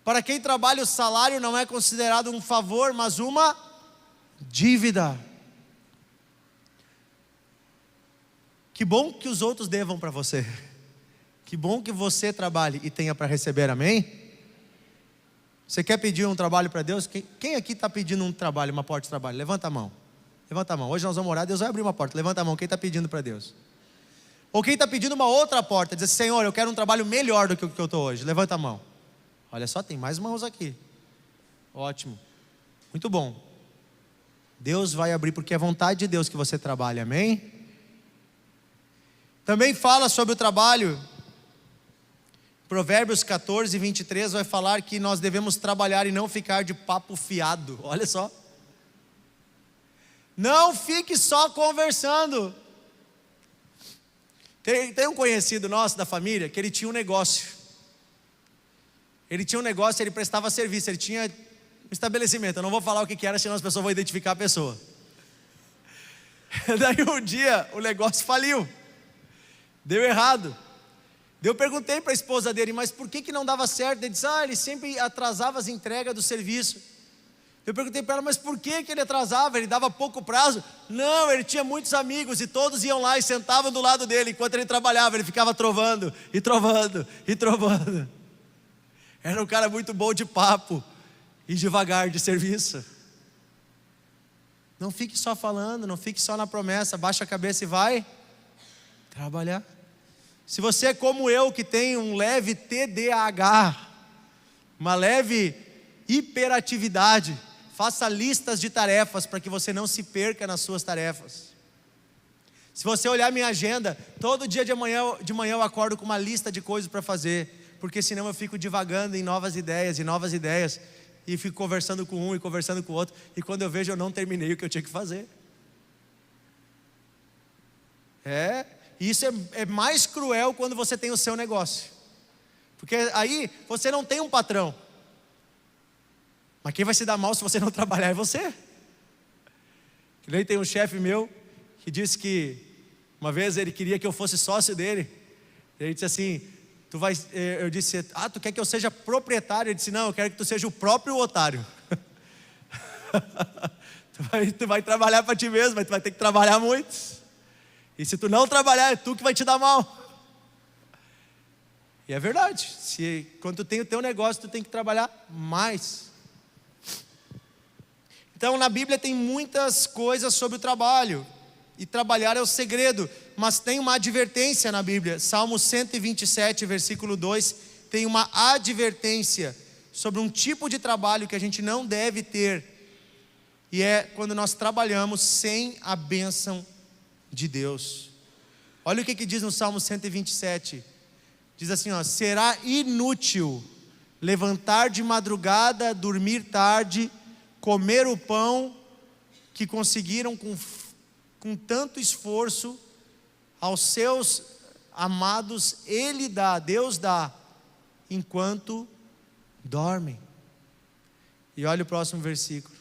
Para quem trabalha, o salário não é considerado um favor, mas uma dívida. Que bom que os outros devam para você. Que bom que você trabalhe e tenha para receber, amém? Você quer pedir um trabalho para Deus? Quem aqui está pedindo um trabalho, uma porta de trabalho? Levanta a mão. Levanta a mão. Hoje nós vamos orar, Deus vai abrir uma porta. Levanta a mão, quem está pedindo para Deus? Ou quem está pedindo uma outra porta, diz: Senhor, eu quero um trabalho melhor do que o que eu estou hoje. Levanta a mão. Olha só, tem mais mãos aqui. Ótimo. Muito bom. Deus vai abrir, porque é vontade de Deus que você trabalhe, amém? Também fala sobre o trabalho. Provérbios 14:23 vai falar que nós devemos trabalhar e não ficar de papo fiado. Olha só. Não fique só conversando. Tem um conhecido nosso da família que ele tinha um negócio. Ele prestava serviço, ele tinha um estabelecimento. Eu não vou falar o que era, senão as pessoas vão identificar a pessoa. Daí um dia o negócio faliu. Deu errado. Eu perguntei para a esposa dele: mas por que não dava certo? Ele disse: ele sempre atrasava as entregas do serviço. Eu perguntei para ela: mas por que ele atrasava? Ele dava pouco prazo? Não, ele tinha muitos amigos e todos iam lá e sentavam do lado dele. Enquanto ele trabalhava, ele ficava trovando e trovando e trovando. Era um cara muito bom de papo e devagar de serviço. Não fique só falando, não fique só na promessa. Baixa a cabeça e vai trabalhar. Se você é como eu, que tem um leve TDAH, uma leve hiperatividade, faça listas de tarefas para que você não se perca nas suas tarefas. Se você olhar minha agenda, todo dia de manhã eu acordo com uma lista de coisas para fazer, porque senão eu fico divagando em novas ideias, e fico conversando com um e conversando com o outro, e quando eu vejo eu não terminei o que eu tinha que fazer. E isso é mais cruel quando você tem o seu negócio, porque aí você não tem um patrão, mas quem vai se dar mal se você não trabalhar é você. Que nem tem um chefe meu que disse que uma vez ele queria que eu fosse sócio dele. Ele disse assim: eu disse: tu quer que eu seja proprietário? Ele disse: não, eu quero que tu seja o próprio otário. tu vai trabalhar para ti mesmo, mas tu vai ter que trabalhar muito. E se tu não trabalhar, é tu que vai te dar mal. E é verdade. Quando tu tem o teu negócio, tu tem que trabalhar mais. Então na Bíblia tem muitas coisas sobre o trabalho. E trabalhar é o segredo. Mas tem uma advertência na Bíblia. Salmo 127, versículo 2. Tem uma advertência sobre um tipo de trabalho que a gente não deve ter. E é quando nós trabalhamos sem a bênção de Deus. Olha o que diz no Salmo 127. Diz assim: será inútil levantar de madrugada, dormir tarde, comer o pão que conseguiram com tanto esforço. Aos seus amados Deus dá, enquanto dormem. E olha o próximo versículo.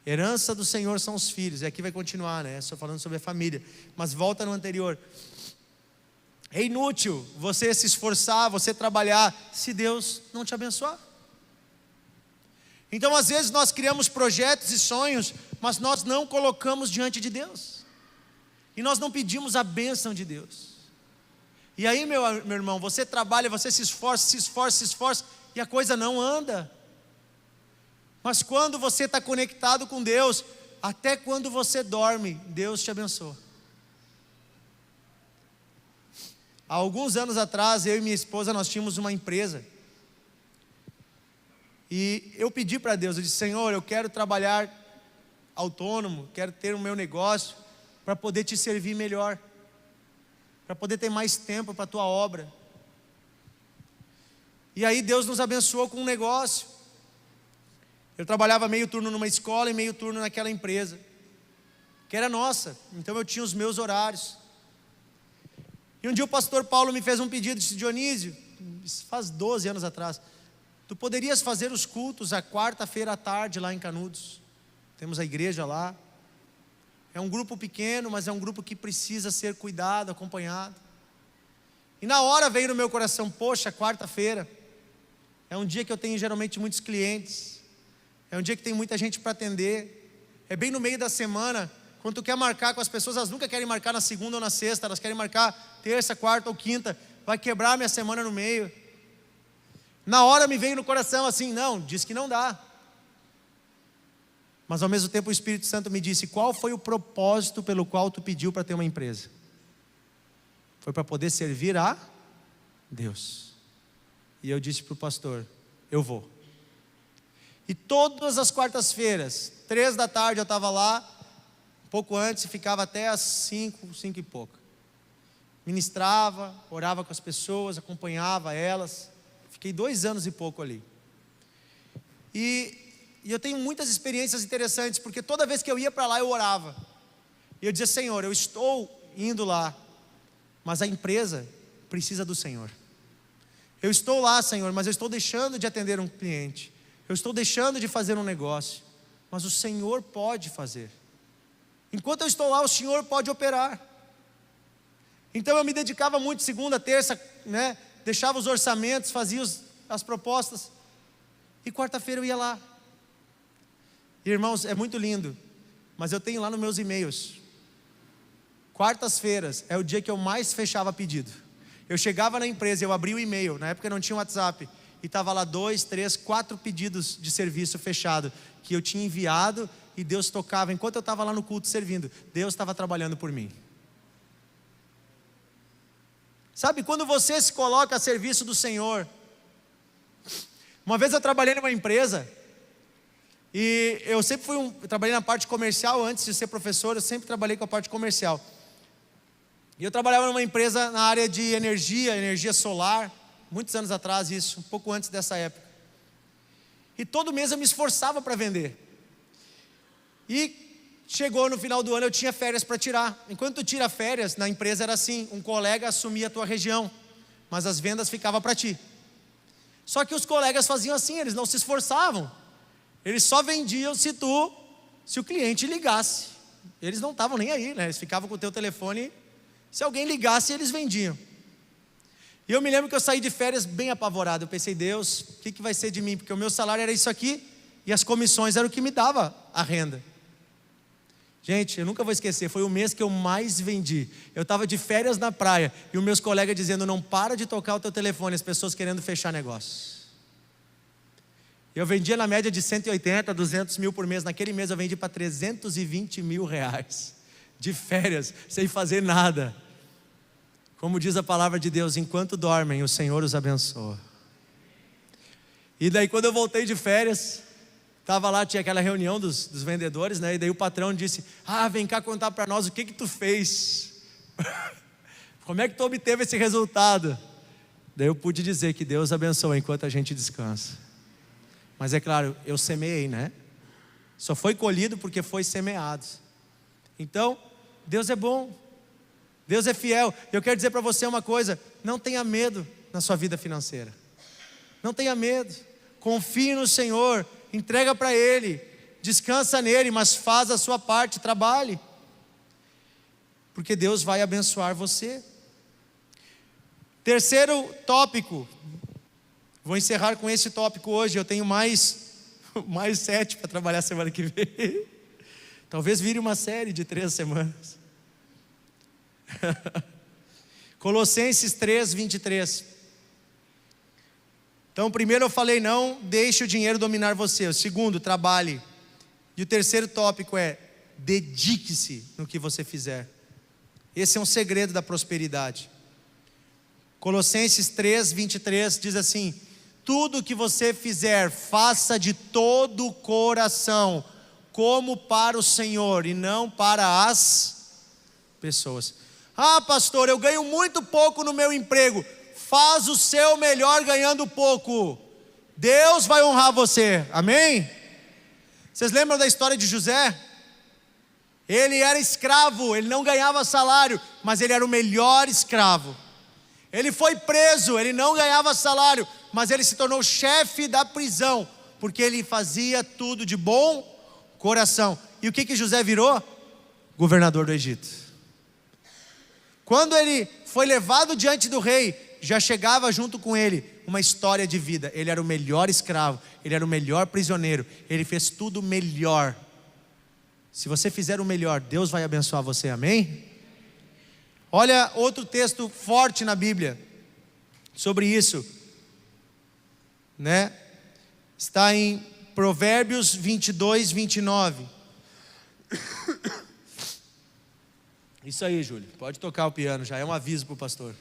Herança do Senhor são os filhos. E aqui vai continuar, né? Só falando sobre a família. Mas volta no anterior. É inútil você se esforçar, você trabalhar, se Deus não te abençoar. Então, às vezes, nós criamos projetos e sonhos, mas nós não colocamos diante de Deus. E nós não pedimos a bênção de Deus. E aí, meu irmão, você trabalha, você se esforça, e a coisa não anda. Mas quando você está conectado com Deus, até quando você dorme, Deus te abençoa. Há alguns anos atrás, eu e minha esposa, nós tínhamos uma empresa. E eu pedi para Deus, eu disse: Senhor, eu quero trabalhar autônomo, quero ter o meu negócio, para poder te servir melhor, para poder ter mais tempo para a tua obra. E aí Deus nos abençoou com um negócio. Eu trabalhava meio turno numa escola e meio turno naquela empresa, que era nossa, então eu tinha os meus horários. E um dia o pastor Paulo me fez um pedido, disse: Dionísio, isso faz 12 anos atrás, tu poderias fazer os cultos à quarta-feira à tarde lá em Canudos. Temos a igreja lá. É um grupo pequeno, mas é um grupo que precisa ser cuidado, acompanhado. E na hora veio no meu coração: poxa, quarta-feira é um dia que eu tenho geralmente muitos clientes, é um dia que tem muita gente para atender, é bem no meio da semana. Quando tu quer marcar com as pessoas, elas nunca querem marcar na segunda ou na sexta, elas querem marcar terça, quarta ou quinta. Vai quebrar minha semana no meio. Na hora me veio no coração assim: não, diz que não dá. Mas ao mesmo tempo o Espírito Santo me disse: qual foi o propósito pelo qual tu pediu para ter uma empresa? Foi para poder servir a Deus. E eu disse para o pastor: eu vou. E todas as quartas-feiras, 3 da tarde eu estava lá, um pouco antes, e ficava até às 5 e pouco. Ministrava, orava com as pessoas, acompanhava elas. Fiquei 2 anos e pouco ali. E eu tenho muitas experiências interessantes, porque toda vez que eu ia para lá eu orava. E eu dizia: Senhor, eu estou indo lá, mas a empresa precisa do Senhor. Eu estou lá, Senhor, mas eu estou deixando de atender um cliente. Eu estou deixando de fazer um negócio, mas o Senhor pode fazer. Enquanto eu estou lá, o Senhor pode operar. Então eu me dedicava muito, segunda, terça, deixava os orçamentos, fazia as propostas. E quarta-feira eu ia lá. Irmãos, é muito lindo, mas eu tenho lá nos meus e-mails, quartas-feiras é o dia que eu mais fechava pedido. Eu chegava na empresa, eu abria o e-mail, na época não tinha WhatsApp, e estava lá 2, 3, 4 pedidos de serviço fechado, que eu tinha enviado, e Deus tocava. Enquanto eu estava lá no culto servindo, Deus estava trabalhando por mim. Sabe, quando você se coloca a serviço do Senhor. Uma vez eu trabalhei numa empresa, e eu sempre eu trabalhei na parte comercial. Antes de ser professor, eu sempre trabalhei com a parte comercial. E eu trabalhava numa empresa na área de energia solar, muitos anos atrás isso, um pouco antes dessa época. E todo mês eu me esforçava para vender. E chegou no final do ano, eu tinha férias para tirar. Enquanto tu tira férias, na empresa era assim, um colega assumia a tua região, mas as vendas ficavam para ti. Só que os colegas faziam assim, eles não se esforçavam. Eles só vendiam se o cliente ligasse. Eles não estavam nem aí, eles ficavam com o teu telefone. Se alguém ligasse, eles vendiam. E eu me lembro que eu saí de férias bem apavorado. Eu pensei: Deus, o que vai ser de mim? Porque o meu salário era isso aqui, e as comissões eram o que me dava a renda. Gente, eu nunca vou esquecer, foi o mês que eu mais vendi. Eu estava de férias na praia, e os meus colegas dizendo: não para de tocar o teu telefone, as pessoas querendo fechar negócio. Eu vendia na média de 180, 200 mil por mês. Naquele mês eu vendi para 320 mil reais, de férias, sem fazer nada. Como diz a palavra de Deus: enquanto dormem, o Senhor os abençoa. E daí quando eu voltei de férias, estava lá, tinha aquela reunião dos vendedores, e daí o patrão disse: vem cá contar para nós o que tu fez. Como é que tu obteve esse resultado? Daí eu pude dizer que Deus abençoa enquanto a gente descansa. Mas é claro, eu semeei, Só foi colhido porque foi semeado. Então, Deus é bom, Deus é fiel. Eu quero dizer para você uma coisa: não tenha medo na sua vida financeira. Não tenha medo. Confie no Senhor, entrega para Ele, descansa nele, mas faz a sua parte, trabalhe. Porque Deus vai abençoar você. Terceiro tópico, vou encerrar com esse tópico hoje, eu tenho mais 7 para trabalhar semana que vem. Talvez vire uma série de 3 semanas. Colossenses 3, 23. Então, primeiro eu falei, não deixe o dinheiro dominar você. O segundo, trabalhe. E o terceiro tópico é, dedique-se no que você fizer. Esse é um segredo da prosperidade. Colossenses 3, 23 diz assim: tudo que você fizer, faça de todo o coração, como para o Senhor e não para as pessoas. Ah, pastor, eu ganho muito pouco no meu emprego. Faz o seu melhor ganhando pouco. Deus vai honrar você, amém? Vocês lembram da história de José? Ele era escravo, ele não ganhava salário, mas ele era o melhor escravo. Ele foi preso, ele não ganhava salário, mas ele se tornou chefe da prisão, porque ele fazia tudo de bom coração. E o que José virou? Governador do Egito. Quando ele foi levado diante do rei, já chegava junto com ele uma história de vida. Ele era o melhor escravo, ele era o melhor prisioneiro, ele fez tudo melhor. Se você fizer o melhor, Deus vai abençoar você, amém? Olha outro texto forte na Bíblia sobre isso, né? Está em Provérbios 22, 29. Isso aí, Júlio, pode tocar o piano, já é um aviso para o pastor.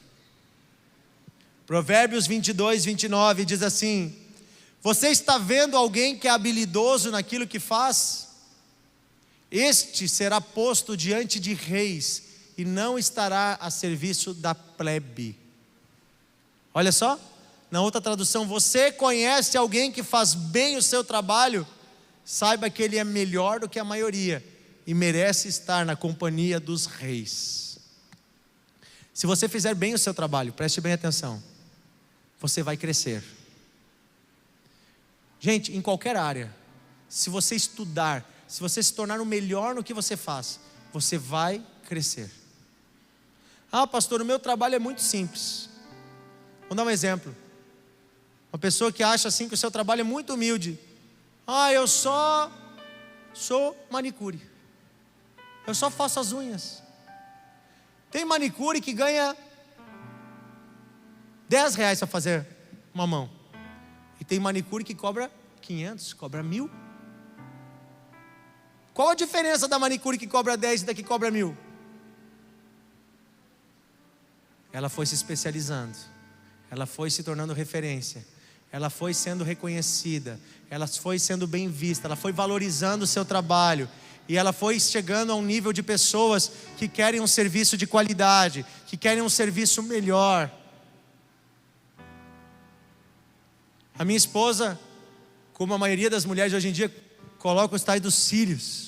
Provérbios 22, 29 diz assim: você está vendo alguém que é habilidoso naquilo que faz? Este será posto diante de reis e não estará a serviço da plebe. Olha só, na outra tradução, você conhece alguém que faz bem o seu trabalho? Saiba que ele é melhor do que a maioria e merece estar na companhia dos reis. Se você fizer bem o seu trabalho, preste bem atenção, você vai crescer. Gente, em qualquer área, se você estudar, se você se tornar o melhor no que você faz, você vai crescer. Ah, pastor, o meu trabalho é muito simples. Vou dar um exemplo. Uma pessoa que acha assim que o seu trabalho é muito humilde. Ah, eu só sou manicure. Eu só faço as unhas. Tem manicure que ganha R$10 para fazer uma mão. E tem manicure que cobra 500, cobra 1.000. Qual a diferença da manicure que cobra 10 e da que cobra 1.000? Ela foi se especializando, ela foi se tornando referência, ela foi sendo reconhecida, ela foi sendo bem vista, ela foi valorizando o seu trabalho, e ela foi chegando a um nível de pessoas que querem um serviço de qualidade, que querem um serviço melhor. A minha esposa, como a maioria das mulheres de hoje em dia, coloca os tais dos cílios.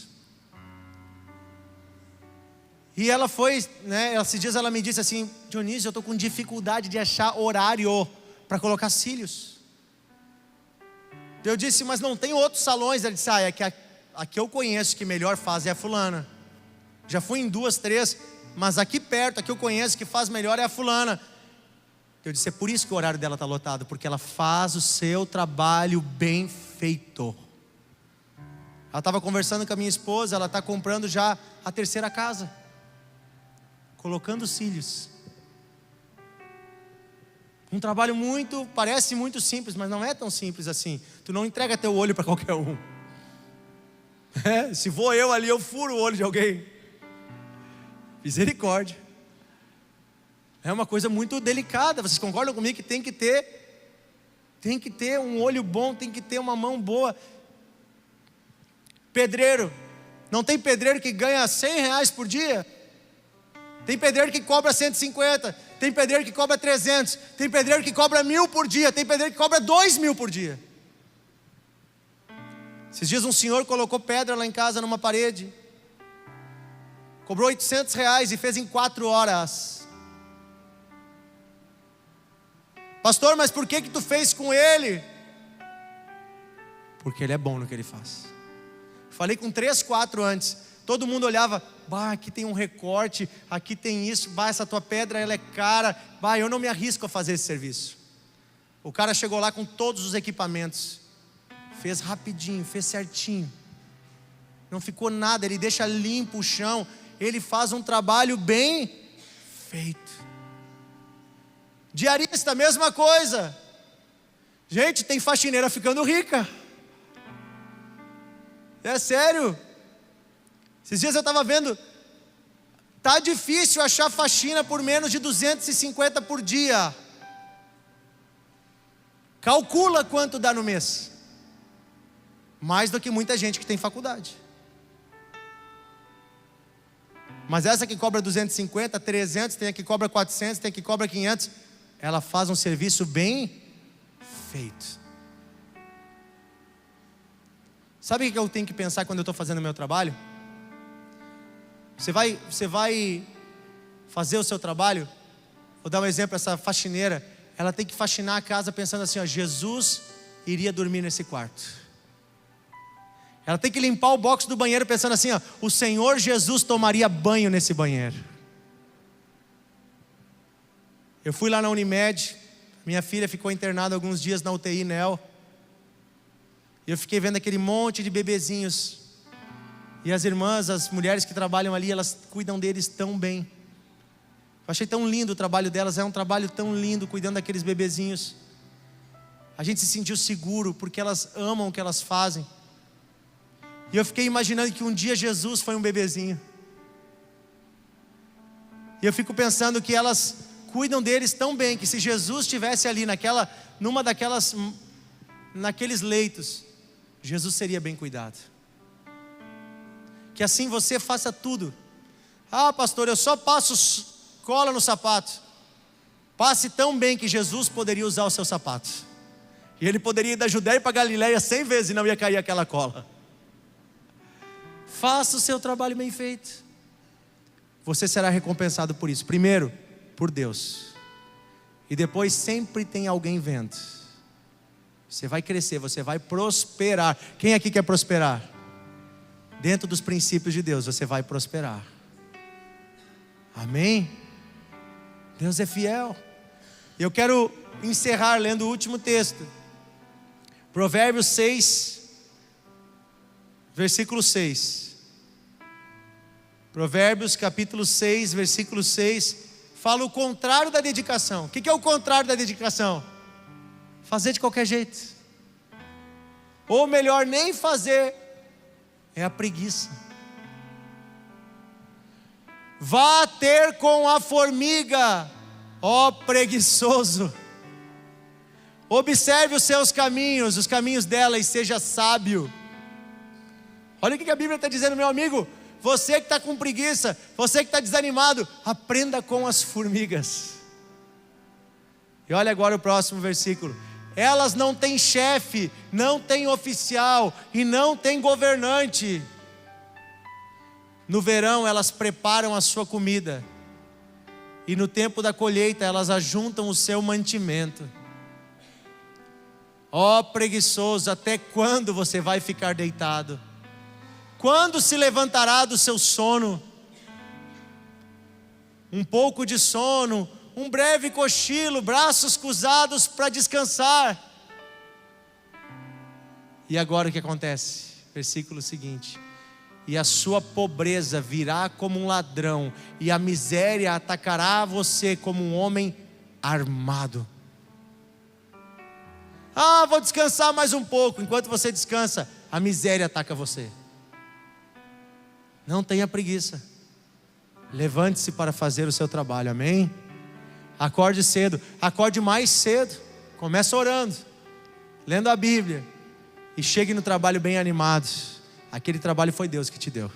E ela foi, né, esses dias ela me disse assim: Dionísio, eu estou com dificuldade de achar horário para colocar cílios. Eu disse, mas não tem outros salões? Ela disse, é que a que eu conheço que melhor faz é a fulana. Já fui em 2, 3, mas aqui perto, a que eu conheço que faz melhor é a fulana. Eu disse, é por isso que o horário dela está lotado, porque ela faz o seu trabalho bem feito. Ela estava conversando com a minha esposa, ela está comprando já a 3ª casa, colocando cílios. Um trabalho parece muito simples, mas não é tão simples assim. Tu não entrega teu olho para qualquer um. Se vou eu ali, eu furo o olho de alguém. Misericórdia. É uma coisa muito delicada. Vocês concordam comigo que tem que ter um olho bom, tem que ter uma mão boa. Pedreiro, não tem pedreiro que ganha R$100 por dia? Tem pedreiro que cobra 150, tem pedreiro que cobra 300, tem pedreiro que cobra 1.000 por dia, tem pedreiro que cobra 2.000 por dia. Esses dias um senhor colocou pedra lá em casa numa parede, cobrou R$800 e fez em 4 horas. Pastor, mas por que tu fez com ele? Porque ele é bom no que ele faz. Falei com 3, 4 antes. Todo mundo olhava, bah, aqui tem um recorte, aqui tem isso, bah, essa tua pedra ela é cara, bah, eu não me arrisco a fazer esse serviço. O cara chegou lá com todos os equipamentos, fez rapidinho, fez certinho, não ficou nada, ele deixa limpo o chão, ele faz um trabalho bem feito. Diarista, mesma coisa. Gente, tem faxineira ficando rica. É sério. Esses dias eu estava vendo, tá difícil achar faxina por menos de 250 por dia. Calcula quanto dá no mês. Mais do que muita gente que tem faculdade. Mas essa que cobra 250, 300, tem a que cobra 400, tem a que cobra 500, ela faz um serviço bem feito. Sabe o que eu tenho que pensar quando eu estou fazendo o meu trabalho? Você vai fazer o seu trabalho. Vou dar um exemplo, essa faxineira, ela tem que faxinar a casa pensando assim, ó, Jesus iria dormir nesse quarto. Ela tem que limpar o box do banheiro pensando assim, ó, o Senhor Jesus tomaria banho nesse banheiro. Eu fui lá na Unimed, minha filha ficou internada alguns dias na UTI NEL, e eu fiquei vendo aquele monte de bebezinhos, e as irmãs, as mulheres que trabalham ali, elas cuidam deles tão bem. Eu achei tão lindo o trabalho delas, é um trabalho tão lindo, cuidando daqueles bebezinhos. A gente se sentiu seguro, porque elas amam o que elas fazem. E eu fiquei imaginando que um dia Jesus foi um bebezinho. E eu fico pensando que elas cuidam deles tão bem, que se Jesus estivesse ali naqueles leitos, Jesus seria bem cuidado. Que assim você faça tudo. Ah, pastor, eu só passo cola no sapato. Passe tão bem que Jesus poderia usar o seu sapato. E ele poderia ir da Judéia para Galiléia 100 vezes e não ia cair aquela cola. Faça o seu trabalho bem feito. Você será recompensado por isso. Primeiro, por Deus. E depois sempre tem alguém vendo. Você vai crescer, você vai prosperar. Quem aqui quer prosperar? Dentro dos princípios de Deus, você vai prosperar. Amém? Deus é fiel. Eu quero encerrar lendo o último texto. Provérbios 6, versículo 6. Provérbios capítulo 6, versículo 6. Fala o contrário da dedicação. O que é o contrário da dedicação? Fazer de qualquer jeito. Ou melhor, nem fazer. É a preguiça. Vá ter com a formiga, ó preguiçoso. Observe os seus caminhos, os caminhos dela, e seja sábio. Olha o que a Bíblia está dizendo, meu amigo. Você que está com preguiça, você que está desanimado, aprenda com as formigas. E olha agora o próximo versículo. Elas não têm chefe, não têm oficial e não têm governante. No verão elas preparam a sua comida, e no tempo da colheita elas ajuntam o seu mantimento. Ó preguiçoso, até quando você vai ficar deitado? Quando se levantará do seu sono? Um pouco de sono, um breve cochilo, braços cruzados para descansar. E agora o que acontece? Versículo seguinte. E a sua pobreza virá como um ladrão, e a miséria atacará você como um homem armado. Ah, vou descansar mais um pouco. Enquanto você descansa, a miséria ataca você. Não tenha preguiça. Levante-se para fazer o seu trabalho, amém? Acorde cedo, acorde mais cedo. Comece orando, lendo a Bíblia, e chegue no trabalho bem animado. Aquele trabalho foi Deus que te deu.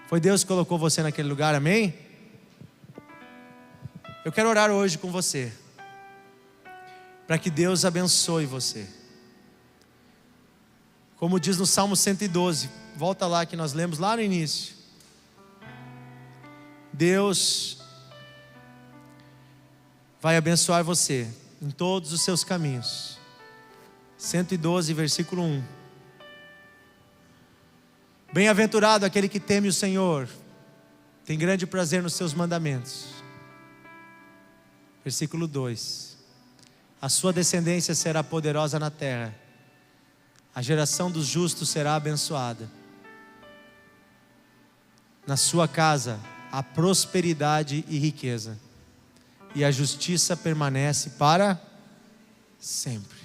Foi Deus que colocou você naquele lugar, amém? Eu quero orar hoje com você, para que Deus abençoe você. Como diz no Salmo 112, volta lá que nós lemos lá no início. Deus vai abençoar você em todos os seus caminhos. 112, versículo 1. Bem-aventurado aquele que teme o Senhor, tem grande prazer nos seus mandamentos. Versículo 2: a sua descendência será poderosa na terra, a geração dos justos será abençoada. Na sua casa há prosperidade e riqueza, e a justiça permanece para sempre.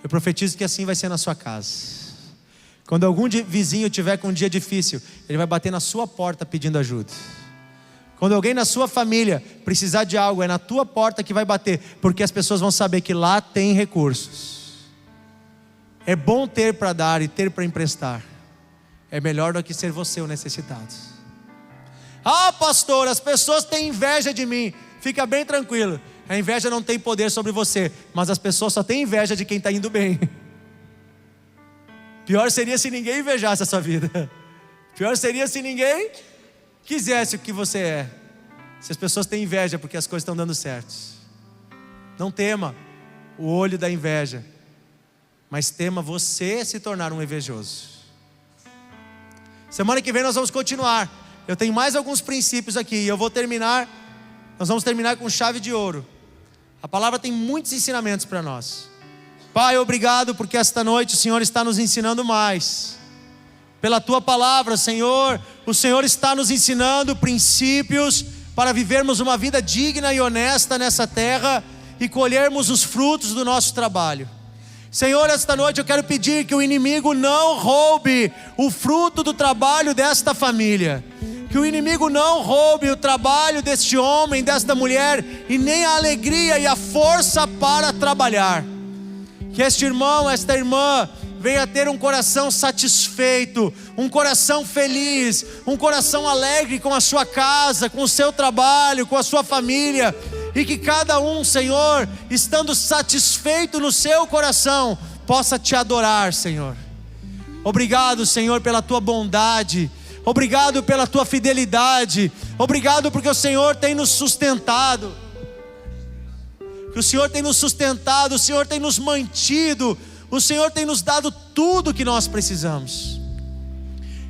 Eu profetizo que assim vai ser na sua casa. Quando algum vizinho tiver com um dia difícil, ele vai bater na sua porta pedindo ajuda. Quando alguém na sua família precisar de algo, é na tua porta que vai bater, porque as pessoas vão saber que lá tem recursos. É bom ter para dar e ter para emprestar. É melhor do que ser você o necessitado. Ah, pastor, as pessoas têm inveja de mim. Fica bem tranquilo, a inveja não tem poder sobre você, mas as pessoas só têm inveja de quem está indo bem. Pior seria se ninguém invejasse a sua vida. Pior seria se ninguém quisesse o que você é. Se as pessoas têm inveja porque as coisas estão dando certo. Não tema o olho da inveja, mas tema você se tornar um invejoso. Semana que vem nós vamos continuar. Eu tenho mais alguns princípios aqui e eu vou terminar. Nós vamos terminar com chave de ouro. A palavra tem muitos ensinamentos para nós. Pai, obrigado porque esta noite o Senhor está nos ensinando mais. Pela Tua palavra, Senhor, o Senhor está nos ensinando princípios para vivermos uma vida digna e honesta nessa terra e colhermos os frutos do nosso trabalho. Senhor, esta noite eu quero pedir que o inimigo não roube o fruto do trabalho desta família. Que o inimigo não roube o trabalho deste homem, desta mulher, e nem a alegria e a força para trabalhar. Que este irmão, esta irmã, venha ter um coração satisfeito, um coração feliz, um coração alegre com a sua casa, com o seu trabalho, com a sua família. E que cada um, Senhor, estando satisfeito no seu coração, possa Te adorar, Senhor. Obrigado, Senhor, pela Tua bondade. Obrigado pela Tua fidelidade. Obrigado porque o Senhor tem nos sustentado. Que o Senhor tem nos sustentado, o Senhor tem nos mantido, o Senhor tem nos dado tudo o que nós precisamos.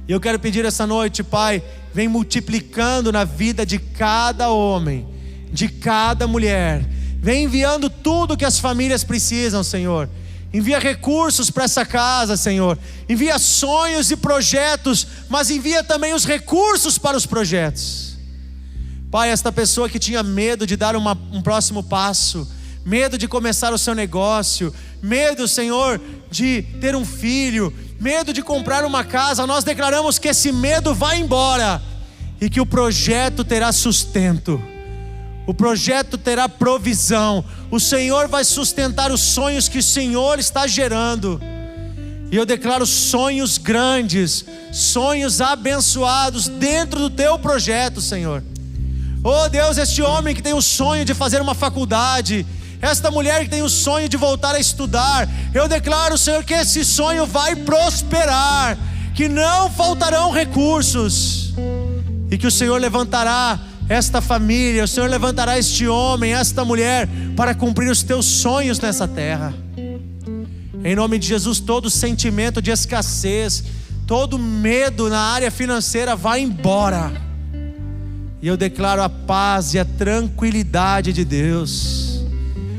E eu quero pedir essa noite, Pai, vem multiplicando na vida de cada homem, de cada mulher. Vem enviando tudo que as famílias precisam, Senhor. Envia recursos para essa casa, Senhor. Envia sonhos e projetos, mas envia também os recursos para os projetos. Pai, esta pessoa que tinha medo de dar um próximo passo, medo de começar o seu negócio, medo, Senhor, de ter um filho, medo de comprar uma casa, nós declaramos que esse medo vai embora e que o projeto terá sustento. O projeto terá provisão. O Senhor vai sustentar os sonhos que o Senhor está gerando. E eu declaro sonhos grandes, sonhos abençoados dentro do Teu projeto, Senhor. Oh Deus, este homem que tem o sonho de fazer uma faculdade, esta mulher que tem o sonho de voltar a estudar, eu declaro, Senhor, que esse sonho vai prosperar, que não faltarão recursos, e que o Senhor levantará esta família, o Senhor levantará este homem, esta mulher, para cumprir os Teus sonhos nessa terra. Em nome de Jesus, todo sentimento de escassez, todo medo na área financeira vai embora. E eu declaro a paz e a tranquilidade de Deus.